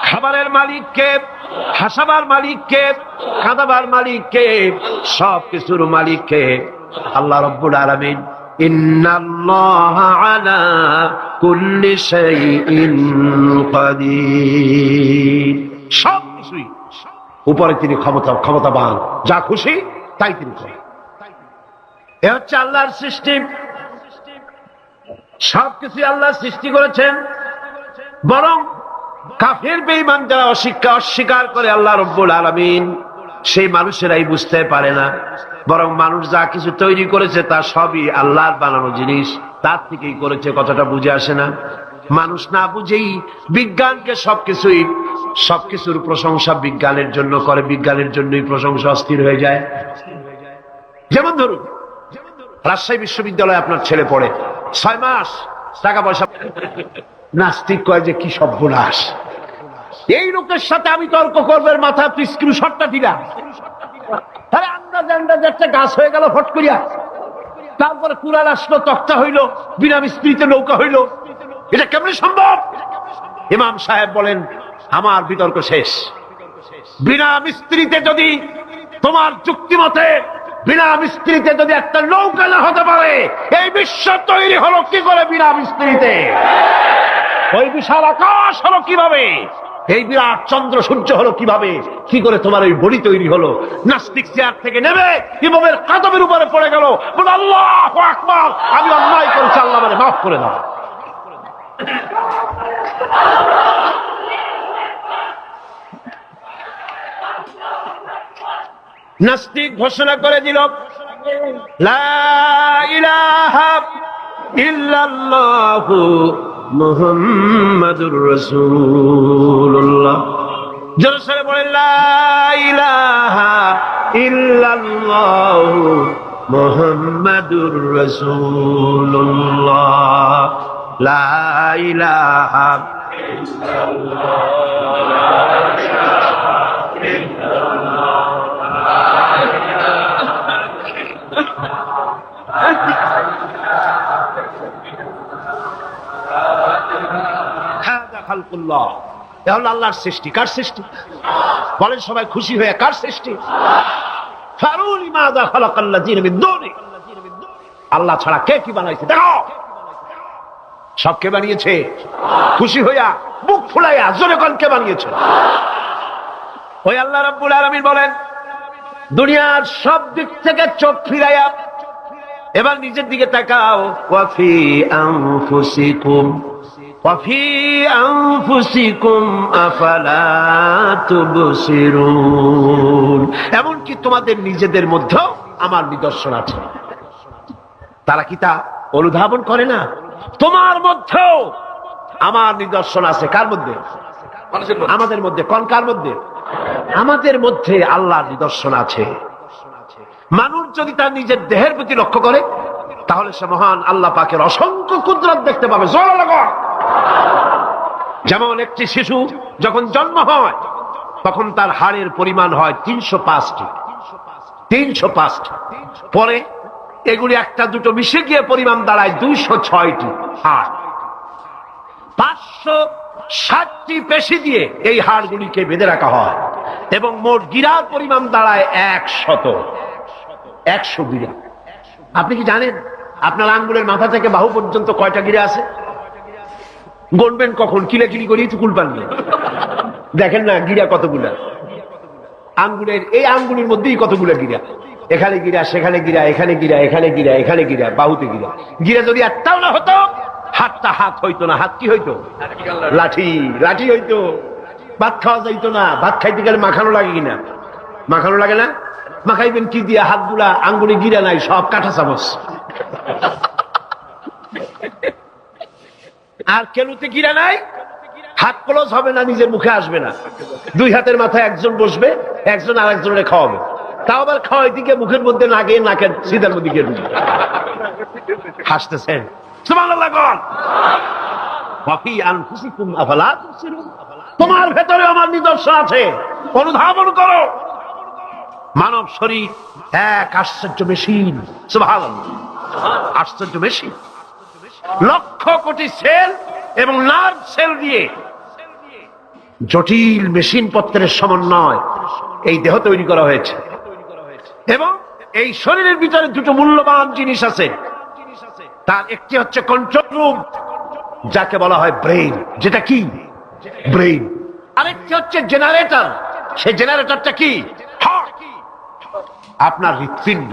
খাবারের মালিক কে? হাসাবার মালিক কে? কাঁদাবার মালিক কে? সব কিছুর মালিক কে? আল্লাহ রাব্বুল আলামিন। ইন্নাল্লাহা আলা কুল্লি শাইইন কাদির। সব কিছুই উপরে তিনি ক্ষমতাবান, যা খুশি তাই তিনি করেন। এ হচ্ছে আল্লাহর সৃষ্টি। সবকিছু আল্লাহ সৃষ্টি করেছেন। বরং কাফের বেঈমান যারা অস্বীকার করে আল্লাহ রাব্বুল আলামিন, সেই মানুষেরাই বুঝতে পারে না। বরং মানুষ যা কিছু তৈরি করেছে তা সবই আল্লাহর বানানো জিনিস, তার থেকেই করেছে, কথাটা বুঝে আসে না। মানুষ না বুঝেই বিজ্ঞানকে সবকিছুর প্রশংসা বিজ্ঞানের জন্য করে, বিজ্ঞানের জন্যই প্রশংসা অস্থির হয়ে যায়। যেমন ধরুন, রাজশাহী বিশ্ববিদ্যালয়ে আপনার ছেলে পড়ে, 6 মাস টাকা পয়সা। নাস্তিক কয় যে কি সর্বনাশ, এই লোকের সাথে আমি তর্ক করবার মাথা স্ক্রু শটটা দিলাম। আরে আন্দাজ একটা গাছ হয়ে গেল ফট করিয়া, তারপরে কুড়াল আসলো, তক্তা হইল, বিনা মিস্ত্রিতে নৌকা হইল। এটা কেমনে সম্ভব? ইমাম সাহেব বলেন, আমার বিতর্ক শেষ। বিনা মিস্ত্রিতে যদি, তোমার যুক্তি মতে বিনা মিস্ত্রিতে যদি একটা নৌকা না হতে পারে, এই বিশ্ব তৈরি হলো কি করে বিনা মিস্ত্রিতে? ওই বিশাল আকাশ হলো কিভাবে? এই বিরাট চন্দ্র সূর্য হলো কিভাবে? কি করে তোমার ওই বডি তৈরি হলো? নাস্তিক চেয়ার থেকে নেমে ইমামের কাদমের উপরে পড়ে গেল, বলে আল্লাহু আকবার, আমি অন্যায় করেছি, আল্লাহ আমারে মাফ করে দাও। নাস্তিক ঘোষণা করে দিল, লা ইলাহা ইল্লাল্লাহু মুহাম্মাদুর রাসূলুল্লাহ। জোরে বলেন, লা ইলাহা ইল্লাল্লাহু মুহাম্মাদুর রাসূলুল্লাহ। লা ইলাহা খালকুল্লাহ। এ হলো আল্লাহর সৃষ্টি। কার সৃষ্টি? বলেন সবাই খুশি হয়ে, কার সৃষ্টি? ফারুলি মাযা খালাকাল্লাযিনা মিন দুনি। আল্লাহ ছাড়া কে কি বানাইছে দেখো। সব কে বানিয়েছে? খুশি হইয়া, মুখ ফুলাইয়া জোরে কোন কে বানিয়েছে? ওই আল্লাহ রাব্বুল আলামিন বলেন, দুনিয়ার সব দিক থেকে চোখ ফিরাইয়া এবার নিজের দিকে তাকাও। ওয়াফি আনফুসিকুম ওয়াফি আনফুসিকুম আফালা তুবসিরুন। এমনকি তোমাদের নিজেদের মধ্যেও আমার নিদর্শন আছে। তারা কি তা অনুধাবন করে না? তোমার মধ্যেও আমার নিদর্শন আছে। কার মধ্যে? আমাদের মধ্যে। কোন কার মধ্যে? আমাদের মধ্যে আল্লাহর নিদর্শন আছে। মানুষ যদি তার নিজের দেহের প্রতি লক্ষ্য করে, তাহলে সে মহান আল্লাহ পাকের অসংখ্য কুদরত দেখতে পাবে। জোরে লাগো। যেমন একটি শিশু যখন জন্ম হয়, তখন তার হাড়ের পরিমাণ হয় 305টি। 305টি। পরে এগুলি একটা দুটো মিশে গিয়ে পরিমাণ দাঁড়ায় 206টি হাড়। 560টি পেশি দিয়ে এই হাড়গুলিকে বেঁধে রাখা হয় এবং মোট গিরার পরিমাণ দাঁড়ায় 100 গিরা। আপনি কি জানেন আপনার আঙ্গুলের মাথা থেকে বাহু পর্যন্ত কয়টা গিরা আছে? গণবেন কখন? কিলাকিলি করি তো কুল পানবে। দেখেন না গিরা কতগুলা। আঙ্গুলের এই আঙ্গুলের মধ্যেই কতগুলা গিরা। এখানে গিরা, সেখানে গিরা, এখানে গিরা, এখানে গিরা, এখানে গিরা, বাহুতে গিরা। গিরা যদি একটাও না হতো হাতটা হাত হইতো না, হাত কি হইতো? লাঠি, লাঠি হইতো। ভাত খাওয়া যাইতো না, ভাত খাইতে গেলে মাখানো লাগে কিনা? মাখানো লাগে না? মাখাইবেন কি দিয়ে? হাতগুলা আঙ্গুলে গিরা নাই, সব কাঁটা চামচ। আর কেনুতে গিরা নাই, হাত ক্লোজ হবে না, নিজের মুখে আসবে না। দুই হাতের মাথায় একজন বসবে, একজন আর একজনের খাওয়াবে। তাও আবার খাওয়াই দিকে মুখের মধ্যে নাকে, নাকের সিধার মধ্যে গিয়ে ঢুকবে। হাসতেছেন? সুবহানাল্লাহ বল। ওয়াফি আনফুসিকুম আফালা তুবসিরুন। তোমার ভেতরে আমার নিদর্শন আছে, অনুধাবন করো। মানব শরীর এক আশ্চর্য মেশিন। সুবহানাল্লাহ, আশ্চর্য মেশিন। লক্ষ কোটি সেল এবং নার্ভ সেল দিয়ে জটিল মেশিন পত্রের সমন্বয় এই দেহ তৈরি করা হয়েছে। এবং এই শরীরের ভিতরে দুটো মূল্যবান জিনিস আছে। তার একটি হচ্ছে কন্ট্রোল রুম, যাকে বলা হয় ব্রেইন। যেটা কি? ব্রেইন। আরেকটি হচ্ছে জেনারেটর। সেই জেনারেটরটা কি? হার্ট, আপনার হৃৎপিণ্ড।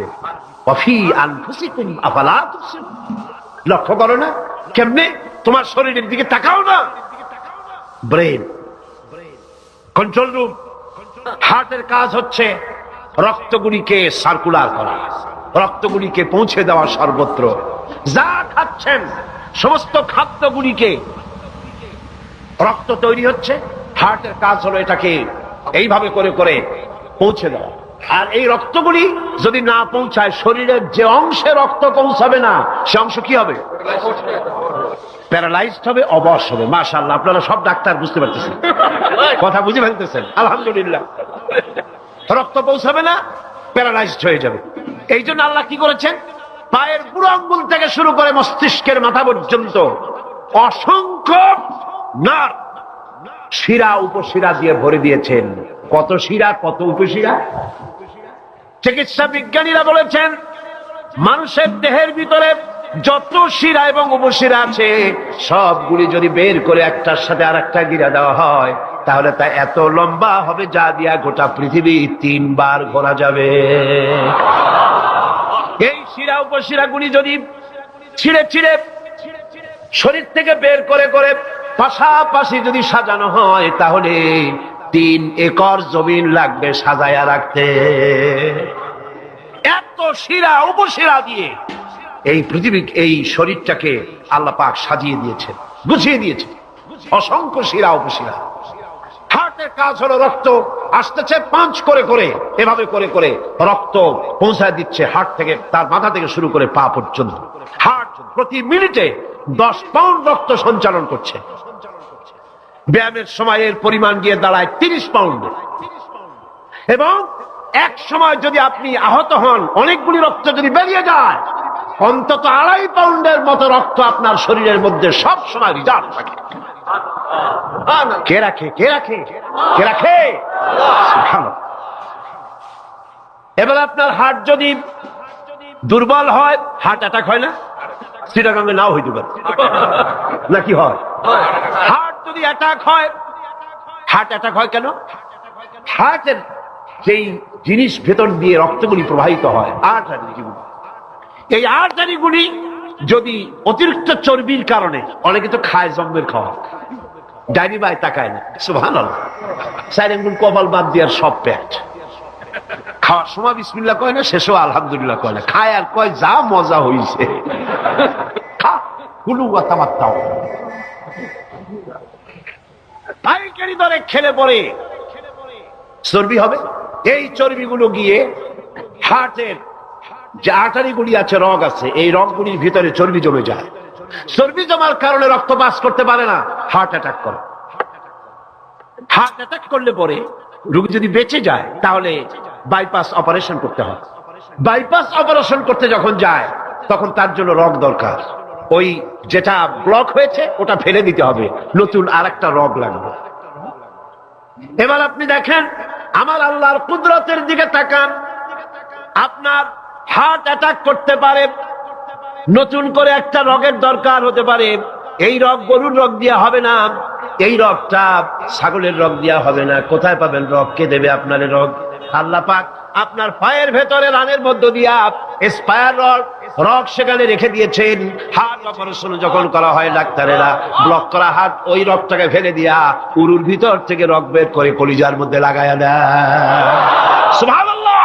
ওয়াফি আনফুসিকুম আফালা তুবসিরুন। লক্ষ্য করো না কেমনে? তোমার শরীরের দিকে তাকাও না। Brain, control room. হার্টের কাজ হচ্ছে রক্তগুলিকে সার্কুলার করা, রক্তগুলিকে পৌঁছে দেওয়া সর্বত্র। যা খাচ্ছেন সমস্ত খাদ্যগুলিকে, রক্ত তৈরি হচ্ছে, হার্টের কাজ হলো এটাকে এইভাবে করে করে পৌঁছে দেওয়া। আর এই রক্তগুলি যদি না পৌঁছায়, শরীরের যে অংশে রক্ত পৌঁছাবে না সে অংশ কি হবে? প্যারালাইজড হবে, অবশ হবে। মাশাআল্লাহ, আপনারা সব ডাক্তার বুঝতে পারতেছেন, কথা বুঝে ফেলতেছেন। আলহামদুলিল্লাহ। রক্ত পৌঁছাবে না, প্যারালাইজড হয়ে যাবে। এই জন্য আল্লাহ কি করেছেন? পায়ের বুড়ো আঙ্গুল থেকে শুরু করে মস্তিষ্কের মাথা পর্যন্ত অসংখ্য নার্ভ, শিরা উপশিরা দিয়ে ভরে দিয়েছেন। কত শিরা, কত উপশিরা! চিকিৎসা বিজ্ঞানীরা বলেছেন, মানুষের দেহের ভিতরে যত শিরা এবং উপশিরা আছে সবগুলি যদি বের করে একটার সাথে আর একটা গিরা দেওয়া হয়, তাহলে তা এত লম্বা হবে যা দিয়া গোটা পৃথিবী 3 বার ঘোরা যাবে। এই শিরা উপশিরা গুলি যদি ছিঁড়ে ছিঁড়ে শরীর থেকে বের করে করে পাশাপাশি যদি সাজানো হয়, তাহলে 3 একর জমিন লাগবে সাজায়া রাখতে। এত শিরা উপশিরা দিয়ে এই পৃথিবী, এই শরীরটাকে আল্লাহ পাক সাজিয়ে দিয়েছেন, গুছিয়ে দিয়েছেন। অসংখ্য শিরা উপশিরা। হার্টের কাজ হলো রক্ত আসতেছে পাঞ্চ করে করে, এভাবে করে করে রক্ত পৌঁছায় দিচ্ছে হার্ট থেকে, তার মাথা থেকে শুরু করে পা পর্যন্ত। হার্ট প্রতি মিনিটে 10 পাউন্ড রক্ত সঞ্চালন করছে। ব্যায়ামের সময় এর পরিমাণ গিয়ে দাঁড়ায় 30 পাউন্ড। এবং এক সময় যদি আপনি আহত হন, অনেকগুলি রক্ত যদি বেরিয়ে যায়, অন্তত 2.5 পাউন্ডের মতো রক্ত আপনার শরীরের মধ্যে সব সময় রিজার্ভ থাকে। কে রাখে? কে রাখে? কে রাখে? সুবহানাল্লাহ। এবার আপনার হার্ট যদি দুর্বল হয়, হার্ট অ্যাটাক হয় না? চিটাগাঙ্গে নাও হইতে পারে, নাকি হয়? হার্ট যদি অ্যাটাক হয়, হার্ট অ্যাটাক হয় কেন? হার্টের যেই জিনিস ভেতর দিয়ে রক্তগুলি প্রবাহিত হয়, আর্টারিগুলি, এই আর্টারিগুলি যদি অতিরিক্ত চর্বির কারণে, অনেকে তো খায় জম্মের খাওয়া, ডাইনি বাই তাকায় না, সুবহানাল্লাহ, 4 আঙ্গুল কপাল বাদ দেওয়ার সব পেট, খাওয়ার সময় বিসমিল্লাহ কয় না, শেষও আলহামদুলিল্লাহ কয় না, খায় আর কয় যা মজা হইছে, খা কুলু ওয়া তামাত্তাউ। পাইকারি দরে খেলে পরে চর্বি হবে। এই চর্বিগুলো গিয়ে হার্টের যে আর্টারিগুলি আছে, রগ আছে, এই রগগুলির ভিতরে চর্বি জমে যায়। চর্বি জমার কারণে রক্ত পাস করতে পারে না, হার্ট অ্যাটাক করে। হার্ট অ্যাটাক করলে পরে রোগী যদি বেঁচে যায়, তাহলে বাইপাস অপারেশন করতে হয়। বাইপাস অপারেশন করতে যখন যায়, তখন তার জন্য রগ দরকার। ওই যেটা ব্লক হয়েছে ওটা ফেলে দিতে হবে, নতুন আরেকটা রগ লাগবে। এবার আপনি দেখেন, আমার আল্লাহর কুদরতের দিকে তাকান। আপনার হার্ট অ্যাটাক করতে পারে, নতুন করে একটা রগের দরকার হতে পারে। এই রগ গরুর রগ দিয়া হবে না, এই রগটা ছাগলের রগ দিয়া হবে না। কোথায় পাবেন রগ? কে দেবে আপনার রগ? আল্লাহ পাক আপনার পায়ের ভেতরে রানের মধ্য দিয়া স্পায়ার রড রক সেখানে রেখে দিয়েছেন। হার্ট অপারেশন যখন করা হয় ডাক্তারেরা ব্লক করা হার্ট ওই রকটাকে ফেলে দিয়া উরুর ভিতর থেকে রক বের করে কলিজার মধ্যে লাগায়া দেয়। সুবহানাল্লাহ।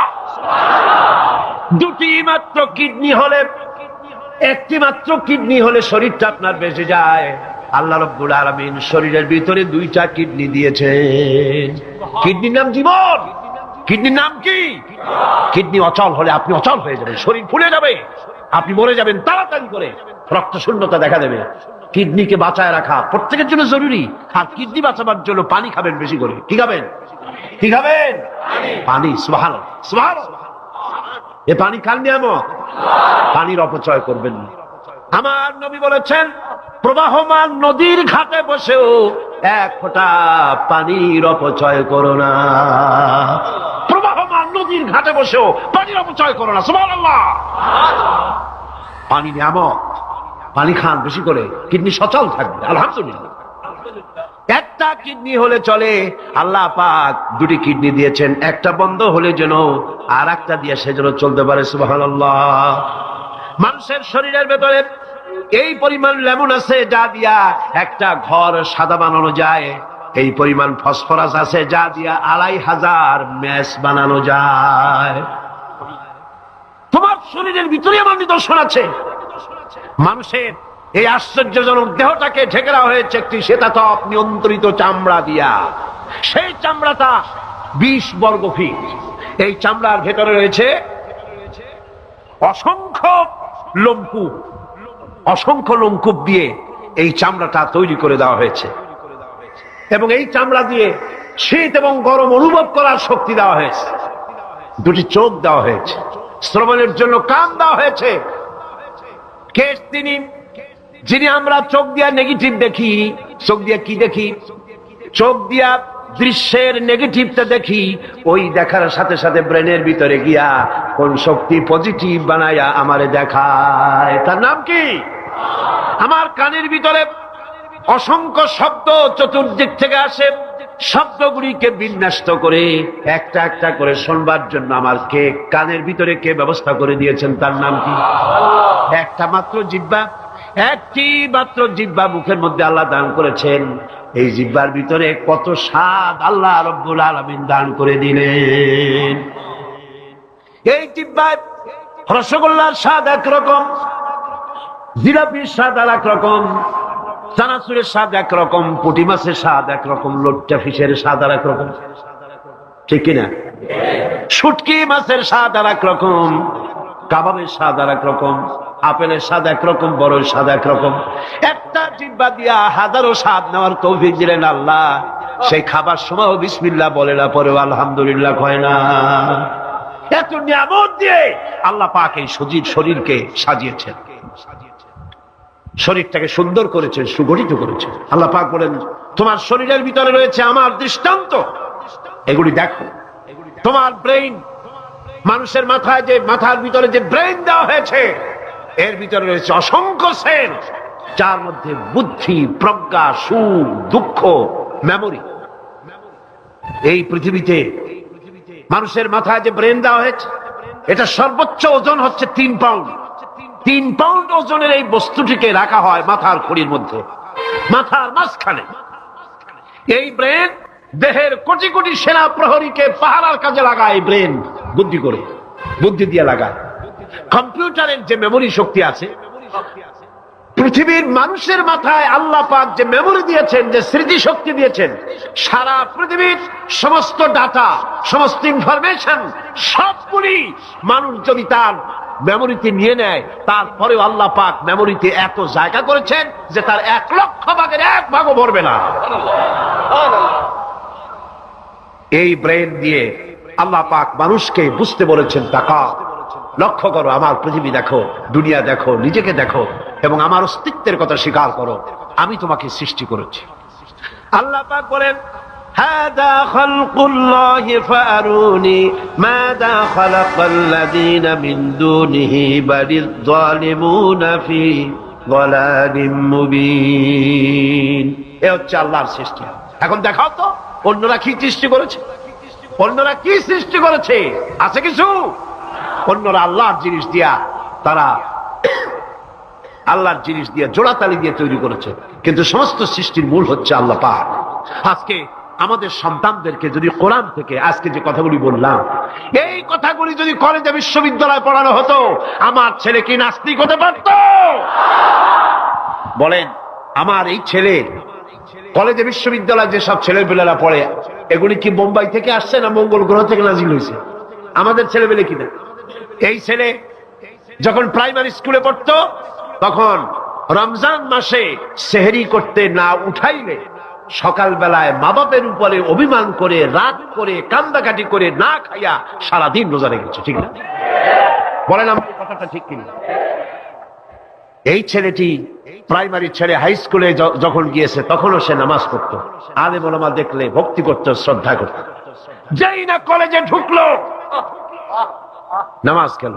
দুটি মাত্র কিডনি হলে, একটি মাত্র কিডনি হলে শরীরটা আপনার বেঁচে যায়। আল্লাহ রাব্বুল আলামিন শরীরের ভিতরে দুইটা কিডনি দিয়েছেন। কিডনির নাম জীবন। কিডনির নাম কি? কিডনি অচল হলে আপনি অচল হয়ে যাবেন, শরীর ফুলে যাবে, আপনি মরে যাবেন তাড়াতাড়ি করে, রক্ত শূন্যতা দেখা দেবে। কিডনিকে বাঁচায় রাখা প্রত্যেকের জন্য জরুরি। আর কিডনি বাঁচাবার জন্য পানি খাবেন বেশি করে। কি খাবেন? কি খাবেন? পানি। সুবহানাল্লাহ, সুবহানাল্লাহ। এ পানি খান নিয়ামত, পানির অপচয় করবেন না। আমার নবী বলেছেন, প্রবাহমান নদীর ঘাটে বসেও এক ফোঁটা পানির অপচয় করো না। প্রবাহমান নদীর ঘাটে বসেও পানির অপচয় করো না। সুবহানাল্লাহ। পানি নিয়ামত, পানি খান বেশি করে, কিডনি সচল থাকবে। আলহামদুলিল্লাহ। একটা কিডনি হলে চলে, আল্লাহ পাক দুটি কিডনি দিয়েছেন, একটা বন্ধ হলে যেন আর একটা দিয়ে সে যেন চলতে পারে। সুবহানাল্লাহ। মানুষের শরীরের ভেতরে এই পরিমাণ লেমন আছে যা দিয়া একটা ঘর সাদা বানানো যায়, এই পরিমাণ ফসফরাস আছে যা দিয়া ২৫০০ ম্যাচ বানানো যায়। তোমার শরীরের ভিতরে আমার নিদর্শন আছে। মানুষের এই আশ্চর্যজনক দেহটাকে ঢেকে দেওয়া হয়েছে একটি শ্বেতাতপ নিয়ন্ত্রিত চামড়া দিয়া। সেই চামড়াটা ২০ বর্গ ফিট। এই চামড়ার ভেতরে রয়েছে অসংখ্য লোমকূপ। অসংখ্য লোমকূপ দিয়ে এই চামড়াটা তৈরি করে দেওয়া হয়েছে এবং এই চামড়া দিয়ে শীত এবং গরম অনুভব করার শক্তি দেওয়া হয়েছে। দুটি চোখ দেওয়া হয়েছে, শ্রবণের জন্য কান দেওয়া হয়েছে। কে তিনি যিনি আমরা চোখ দিয়া নেগেটিভ দেখি? চোখ দিয়া কি দেখি? চোখ দিয়া দৃশ্যের নেগেটিভটা দেখি। ওই দেখার সাথে সাথে ব্রেনের ভিতরে গিয়া কোন শক্তি পজিটিভ বানায়া আমারে দেখায়। তার নাম কি? আমার কানের ভিতরে অসংখ্য শব্দ চতুর্দিক থেকে আসে। শব্দগুলিকে বিন্যস্ত করে একটা একটা করে শুনবার জন্য আমার কে কানের ভিতরে কে ব্যবস্থা করে দিয়েছেন? তার নাম কি? একটা মাত্র জিহ্বা, একটি মাত্র জিহ্বা মুখের মধ্যে আল্লাহ দান করেছেন। এই জিহ্বার ভিতরে কত স্বাদ আল্লাহ রাব্বুল আলামিন দান করে দিলেন। এই জিহ্বায় রসগোল্লার স্বাদ একরকম, জিলাপির স্বাদ আর একরকম, চানাচুরের স্বাদ একরকম, পুঁটি মাছের স্বাদ একরকম, লোট্টা ফিশের স্বাদ আর একরকম, ঠিক কিনা? শুটকি মাছের স্বাদ আর একরকম, কাবাবের স্বাদ আর একরকম, আপেলের স্বাদ একরকম, বড়ের স্বাদ একরকম। একটা জিহ্বা দিয়া হাজারো স্বাদ নেওয়ার তৌফিক দিলেন আল্লাহ। সেই খাবার সময়ও বিসমিল্লাহ বলে না, পরেও আলহামদুলিল্লাহ কয় না। এত নিয়ামত দিয়ে আল্লাহ পাক এই শরীরকে সাজিয়েছেন, শরীরটাকে সুন্দর করেছেন, সুগঠিত করেছেন। আল্লাহ পাক বলেন, তোমার শরীরের ভিতরে রয়েছে আমার দৃষ্টান্ত, এগুলি দেখো। তোমার ব্রেইন, মানুষের মাথায় যে মাথার ভিতরে যে ব্রেইন দেওয়া হয়েছে, এর ভিতরে রয়েছে অসংখ্য সেন্স, যার মধ্যে বুদ্ধি, প্রজ্ঞা, সুখ, দুঃখ, মেমোরি। এই পৃথিবীতে মানুষের মাথায় যে ব্রেন দেওয়া হয়েছে, এটা সর্বোচ্চ ওজন হচ্ছে 3 পাউন্ড। 3 পাউন্ড ওজনের এই বস্তুটিকে রাখা হয় মাথার খুঁড়ির মধ্যে, মাথার মাঝখানে। এই ব্রেন দেহের কোটি কোটি সেনা প্রহরীকে পাহারার কাজে লাগায়। এই ব্রেন বুদ্ধি করে, বুদ্ধি দিয়ে লাগায়। কম্পিউটারের যে মেমোরি শক্তি আছে, পৃথিবীর মানুষের মাথায় আল্লাহ পাক যে মেমোরি দিয়েছেন, যে স্মৃতি শক্তি দিয়েছেন, সারা পৃথিবীর সমস্ত ডাটা, সমস্ত ইনফরমেশন সবগুলি মানুষ যদি তার মেমোরিতে নিয়ে নেয়, তারপরেও আল্লাহ পাক মেমোরিতে এত জায়গা করেছেন যে তার 1,00,000 ভাগের 1 ভাগও ভরবে না। এই ব্রেন দিয়ে আল্লাহ পাক মানুষকে বুঝতে বলেছেন, তাকাও, লক্ষ্য করো, আমার পৃথিবী দেখো, দুনিয়া দেখো, নিজেকে দেখো এবং আমার অস্তিত্বের কথা স্বীকার করো। আমি তোমাকে সৃষ্টি করেছি। আল্লাহ পাক বলেন, হাদা খালকুল্লাহি ফারুনি মাযা খালাকাল্লাযীনা মিন দুনিহি বালিয যালিমুনা ফি যালালিম মুবিন। এ হচ্ছে আল্লাহর সৃষ্টি। এখন দেখাও তো অন্যরা কি সৃষ্টি করেছে, অন্যরা কি সৃষ্টি করেছে? আছে কিছু? অন্যরা আল্লাহর জিনিস দিয়া তারা আল্লাহর জিনিস দিয়ে জোড়াতালি দিয়ে তৈরি করেছে, কিন্তু সমস্ত সৃষ্টির মূল হচ্ছে আল্লাহ পাক। আজকে আমাদের সন্তানদেরকে যদি কোরআন থেকে আজকে যে কথাগুলি বললাম, এই কথাগুলি যদি কলেজে বিশ্ববিদ্যালয়ে পড়ানো হতো, আমার ছেলে কি নাস্তিক হতে পারত? বলেন, আমার এই ছেলে কলেজে বিশ্ববিদ্যালয়ে যেসব ছেলেপেলেরা পড়ে, এগুলি কি বোম্বাই থেকে আসছে না মঙ্গল গ্রহ থেকে নাজিল হয়েছে? আমাদের ছেলেপেলে কিনা? এই ছেলে যখন প্রাইমারি স্কুলে পড়তো, তখন রমজান মাসে সেহরি করতে না উঠাইলে সকালবেলায় মা বাপের উপরে অভিমান করে, রাগ করে, কান্দাকাটি করে না খাইয়া সারাদিন রোজা রেখেছে, ঠিক না? বলেন আমার কথাটা ঠিক কিনা? এই ছেলেটি প্রাইমারি ছেড়ে হাই স্কুলে যখন গিয়েছে, তখনও সে নামাজ পড়তো, আলেম ওলামা দেখলে ভক্তি করতো, শ্রদ্ধা করতো। যেই না কলেজে ঢুকলো, নামাজ গেল,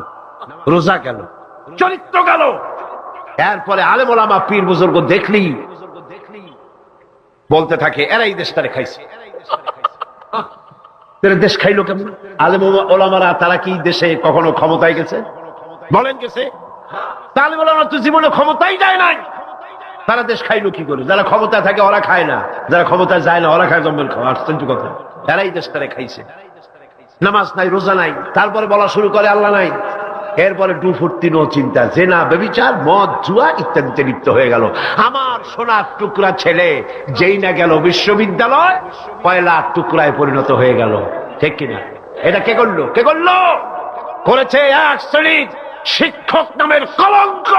রোজা গেল, চরিত্র গেল। এরপরে আলেম ওলামা পীর বুজুর্গ দেখলি বলতে থাকে, এরাই দেশটারে খাইছে। দেশ খাইলো কেমন? আলেম ওলামারা তারা কি দেশে কখনো ক্ষমতায় গেছে? বলেন গেছে? আলেম ওলামারা তো জীবনে ক্ষমতাই যায় নাই, তারা দেশ খাইলো কি করে? যারা ক্ষমতায় থাকে ওরা খায় না, যারা ক্ষমতায় যায় না ওরা খায় জম্মের খাওয়া। আশ্চর্য কথা, এরাই দেশটারে খাইছে। নামাজ নাই, রোজা নাই, তারপরে বলা শুরু করে আল্লাহ নাই। এরপরে ডুফুর্তি নো চিন্তা, জেনা, ব্যভিচার, মদ, জুয়া ইত্যাদিতে লিপ্ত হয়ে গেল। আমার সোনার টুকরা ছেলে যেই না গেল বিশ্ববিদ্যালয়, কয়লার টুকরায় পরিণত হয়ে গেল, ঠিক কিনা? এটা কে করলো? কে করলো? করেছে এক শ্রেণীর শিক্ষক নামের কলঙ্ক,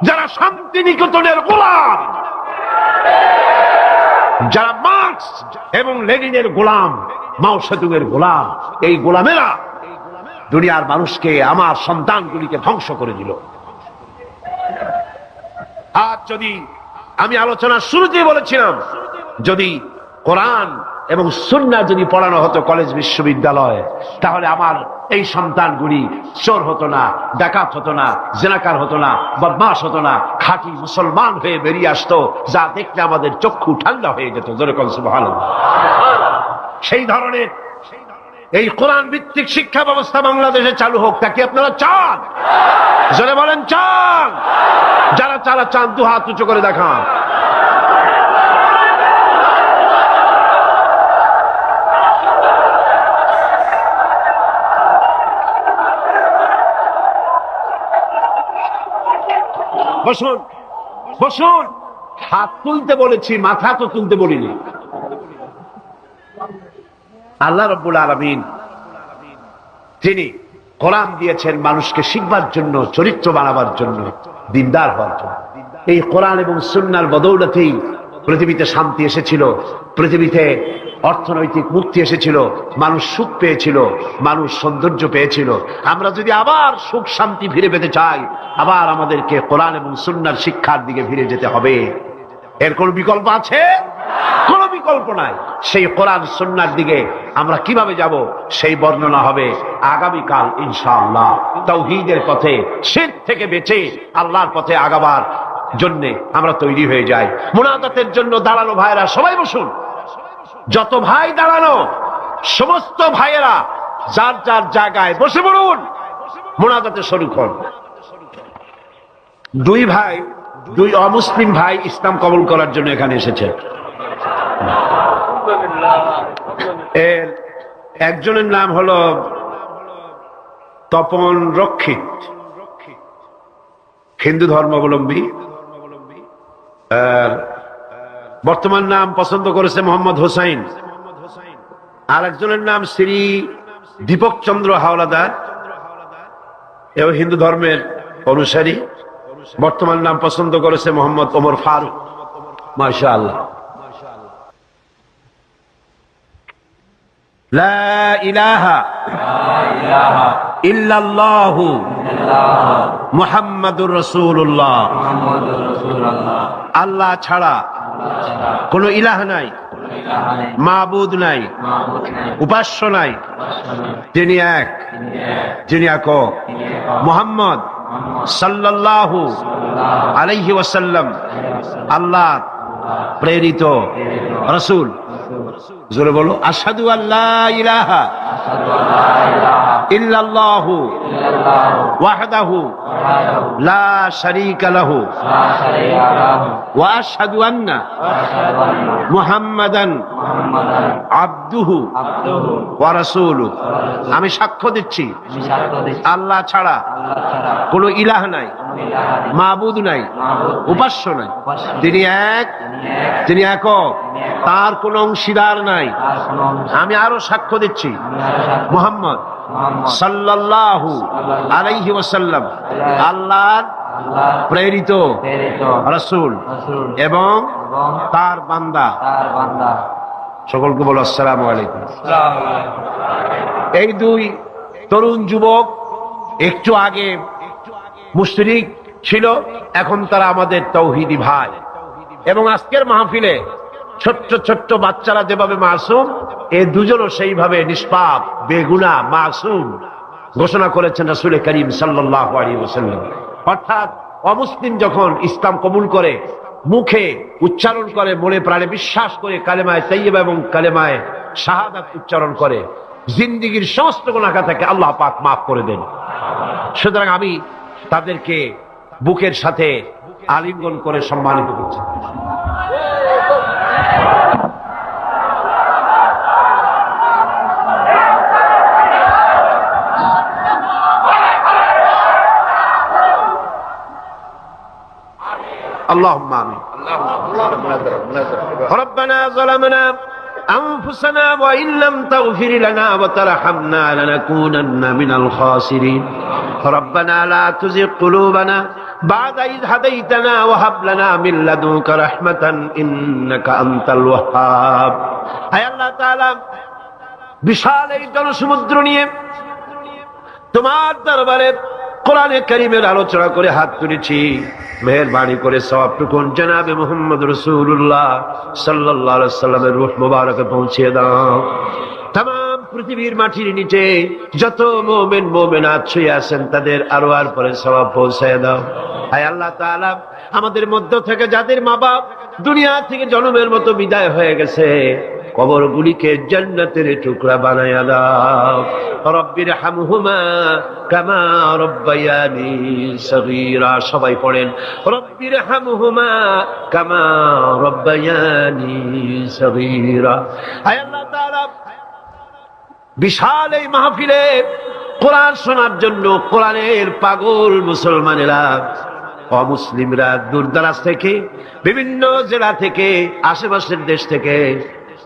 যারা শান্তিনিকেতনের গোলাম, যারা মার্কস এবং লেনিনের গোলাম, মাও সেতুংয়ের গোলাম। এই গোলামেরা দুনিয়ার মানুষকে, আমার সন্তানগুলিকে ধ্বংস করে দিল। আজ যদি আমি আলোচনার শুরুতেই বলেছিলাম, যদি কোরআন এবং সুন্নাহ যদি পড়ানো হতো কলেজ বিশ্ববিদ্যালয়ে, তাহলে আমার এই সন্তানগুলি চোর হতো না, ডাকাত হতো না, জেনাকার হতো না, বদমাশ হতো না, খাঁটি মুসলমান হয়ে বেরিয়ে আসতো, যা দেখলে আমাদের চক্ষু ঠান্ডা হয়ে যেত। জোরে বলেন সুবহানাল্লাহ। সেই ধরনের এই কোরআন ভিত্তিক শিক্ষা ব্যবস্থা বাংলাদেশে চালু হোক, তা কি আপনারা চান? জোরে বলেন চান? যারা যারা চান দু হাত উঁচু করে দেখান। বসুন, বসুন। হাত তুলতে বলেছি, মাথা তো তুলতে বলিনি। আল্লাহ রাব্বুল আলামিন তিনি কোরআন দিয়েছেন মানুষকে শিখবার জন্য, চরিত্র বানাবার জন্য, দিনদার হওয়ার জন্য। এই কোরআন এবং সুন্নাহর বদৌলতেই পৃথিবীতে শান্তি এসেছিল, পৃথিবীতে অর্থনৈতিক মুক্তি এসেছিল, মানুষ সুখ পেয়েছিল, মানুষ সৌন্দর্য পেয়েছিল। আমরা যদি আবার সুখ শান্তি ফিরে পেতে চাই, আবার আমাদেরকে কোরআন এবং সুন্নাহর শিক্ষার দিকে ফিরে যেতে হবে। এর কোন বিকল্প আছে? কোন বিকল্প নাই। সেই কোরআন সুন্নাহর দিকে আমরা কিভাবে যাব, সেই বর্ণনা হবে আগামীকাল ইনশাআল্লাহ। তাওহীদের পথে, শিরক থেকে বেঁচে আল্লাহর পথে আগাবার জন্য আমরা তৈরি হয়ে যাই। মুনাজাতের জন্য দাঁড়ানো ভাইরা সবাই বসুন। যত ভাই দাঁড়ানো, সমস্ত ভাইয়েরা যার যার জায়গায় বসে পড়ুন, মুনাজাতে শরীক হন। দুই ভাই, দুই অমুসলিম ভাই ইসলাম কবুল করার জন্য এখানে এসেছে। এর একজনের নাম হলো তপন রক্ষিত, হিন্দু ধর্মাবলম্বী। বর্তমান নাম পছন্দ করেছে মোহাম্মদ হোসাইন। আর একজনের নাম শ্রী দীপক চন্দ্র হাওলাদার, এও হিন্দু ধর্মের অনুসারী। বর্তমান নাম পছন্দ করেছে মোহাম্মদ ওমর ফারুক। মাশাআল্লাহ। লা ইলাহা ইল্লাল্লাহু মুহাম্মাদুর রাসূলুল্লাহ। আল্লাহ ছাড়া কোন ইলাহ নাই, মাবুদ নাই, উপাস্য নাই। তিনি এক, যিনি একক। মুহাম্মদ সাল্লাল্লাহু আলাইহি ওয়াসাল্লাম আল্লাহ প্রেরিত রাসূল। জোরে বলো, আশহাদু আল্লা ইলাহা ইল্লাল্লাহু ওয়াহদাহু লা শারীকা লাহু ওয়া আশহাদু আন্না মুহাম্মাদান আবদুহু ওয়া রাসূলুহু। আমি সাক্ষ্য দিচ্ছি আল্লাহ ছাড়া কোনো ইলাহ নাই, মাবুদ নাই, উপাস্য নাই। তিনি এক, তিনি একক, তার কোন অংশীদার নাই। আমি আরো সাক্ষ্য দিচ্ছি মুহাম্মদ সাল্লাল্লাহু আলাইহি ওয়াসাল্লাম আল্লাহর প্রেরিত রাসূল এবং তার বান্দা। সকলকে বলো আসসালামু আলাইকুম। এই দুই তরুণ যুবক একটু আগে মুশরিক ছিল, এখন তারা আমাদের তাওহীদি ভাই। এবং আজকের মাহফিলে ছোট্ট ছোট্ট বাচ্চারা যেভাবে মাসুম, এই দুজনও সেইভাবে নিষ্পাপ, বেগুনাহ, মাসুম ঘোষণা করেছেন রাসূল করিম সাল্লাল্লাহু আলাইহি ওয়াসাল্লাম। অর্থাৎ অমুসলিম যখন ইসলাম কবুল করে, মুখে উচ্চারণ করে, মনে প্রাণে বিশ্বাস করে কালেমায়ে তাইয়্যিবা এবং কালেমায়ে শাহাদাত উচ্চারণ করে, জিন্দেগীর সমস্ত গুনাহ থেকে আল্লাহ পাক মাফ করে দেন। সুতরাং আমি তাদেরকে বুকের সাথে আলিঙ্গন করে সম্মানিত করছি। اللهم آمين. ربنا ظلمنا أنفسنا وإن لم تغفر لنا وترحمنا لنكونن من الخاسرين. ربنا لا تزغ قلوبنا بعد إذ هديتنا وهب لنا من لدنك رحمة إنك أنت الوهاب. أي الله تعالى বিশাল এই জনসমুদ্র নিয়ে তোমার দরবারে কোরআনে কারীমের আলোচনা করে হাত তুলেছি। মেহেরবানি করে সওয়াবটুকুন জনাবে মুহাম্মদ রাসূলুল্লাহ সাল্লাল্লাহু আলাইহি ওয়াসাল্লামের রূহ মুবারকে পৌঁছে দাও। तमाम পৃথিবীর মাটির নিচে যত মুমিন মুমিনাত শুয়ে আছেন তাদের আরওয়ার পরে সওয়াব পৌঁছায় দাও। হে আল্লাহ তাআলা, আমাদের মধ্য থেকে যাদের মা বাপ দুনিয়া থেকে জন্মের মতো বিদায় হয়ে গেছে, কবরগুলিকে জান্নাতের টুকরা বানায়া দাও। রব্বির হামহুমা কামা রব্বায়ানি সগীরা। সবাই পড়েন রব্বির হামহুমা কামা রব্বায়ানি সগীরা। হে আল্লাহ তাআলা, বিশাল এই মাহফিলে কোরআন শোনার জন্য কোরআনের পাগল মুসলমানেরা, অমুসলিমরা দূরদরাজ থেকে, বিভিন্ন জেলা থেকে, আশেপাশের দেশ থেকে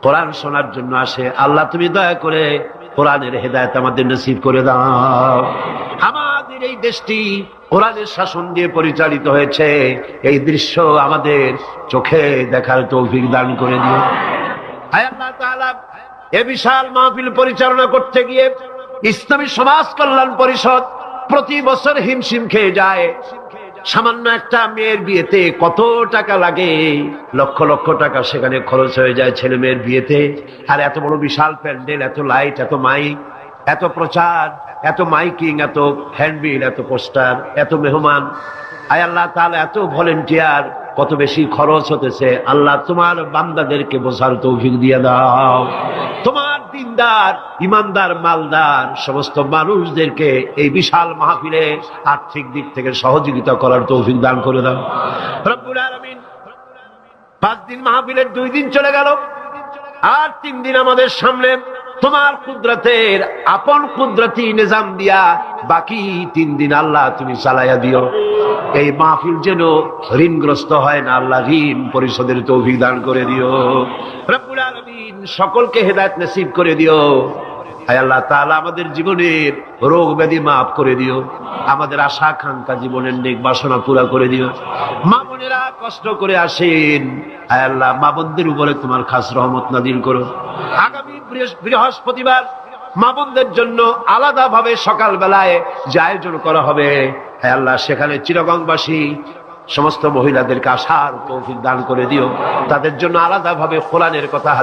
কোরআন শোনার জন্য আসে। আল্লাহ তুমি দয়া করে কোরআনের হেদায়েত আমাদের নসিব করে দাও। আমাদের এই দেশটি কোরআনের শাসন দিয়ে পরিচালিত হয়েছে, এই দৃশ্য আমাদের চোখে দেখার তৌফিক দান করে দিও। হে আল্লাহ তাআলা, এ বিশাল মাহফিল পরিচালনা করতে গিয়ে ইসলামী সমাজ কল্যাণ পরিষদ প্রতি বছর হিমশিম খেয়ে যায়। সামান্য একটা মেয়ের বিয়েতে কত টাকা লাগে, লক্ষ লক্ষ টাকা সেখানে খরচ হয়ে যায় ছেলে মেয়ের বিয়েতে। আর এত বড় বিশাল প্যান্ডেল, এত লাইট, এত মাইক, এত প্রচার, এত মাইকিং, এত হ্যান্ডবিল, এত পোস্টার, এত মেহমান। আয় আল্লাহ তাআলা, এত ভলেন্টিয়ার, কত বেশি খরচ হতেছে। আল্লাহ তোমার বান্দাদেরকে বোঝার তৌফিক দিয়ে দাও। তোমার দিনদার, ইমানদার, মালদার সমস্ত মানুষদেরকে এই বিশাল মাহফিলে আর্থিক দিক থেকে সহযোগিতা করার তৌফিক দান করে দাও রব্বুল আলামিন। 5 দিন মাহফিলের 2 দিন চলে গেল, আর 3 দিন আমাদের সামনে তোমার কুদরতের আপন কুদরতি নিজাম দিয়া বাকি 3 দিন আল্লাহ তুমি চালাইয়া দিও। এই মাহফিল যেন ঋণগ্রস্ত হয় না, আল্লাহ ঋণ পরিশোধের তৌফিক দান করে দিও রব্বুল আলামিন। সকলকে হেদায়েত নসিব করে দিও। হে আল্লাহ তাআলা, আমাদের জীবনের রোগ ব্যাধি মাফ করে দিও, আমাদের আশা আকাঙ্ক্ষা জীবনের নেক বাসনা পুরা করে দিও। মা বোনেরা কষ্ট করে আসেন, হে আল্লাহ মা বোনদের উপরে তোমার খাস রহমত নাযিল করো। আগামী বৃহস্পতিবার মা বোনদের জন্য আলাদা ভাবে সকাল বেলায় যে আয়োজন করা হবে, হে আল্লাহ সেখানে চিরগংবাসী সমস্ত মহিলাদেরকে আসার তৌফিক দান করে দিও। তাদের জন্য আলাদা ভাবে কোরআনের কথা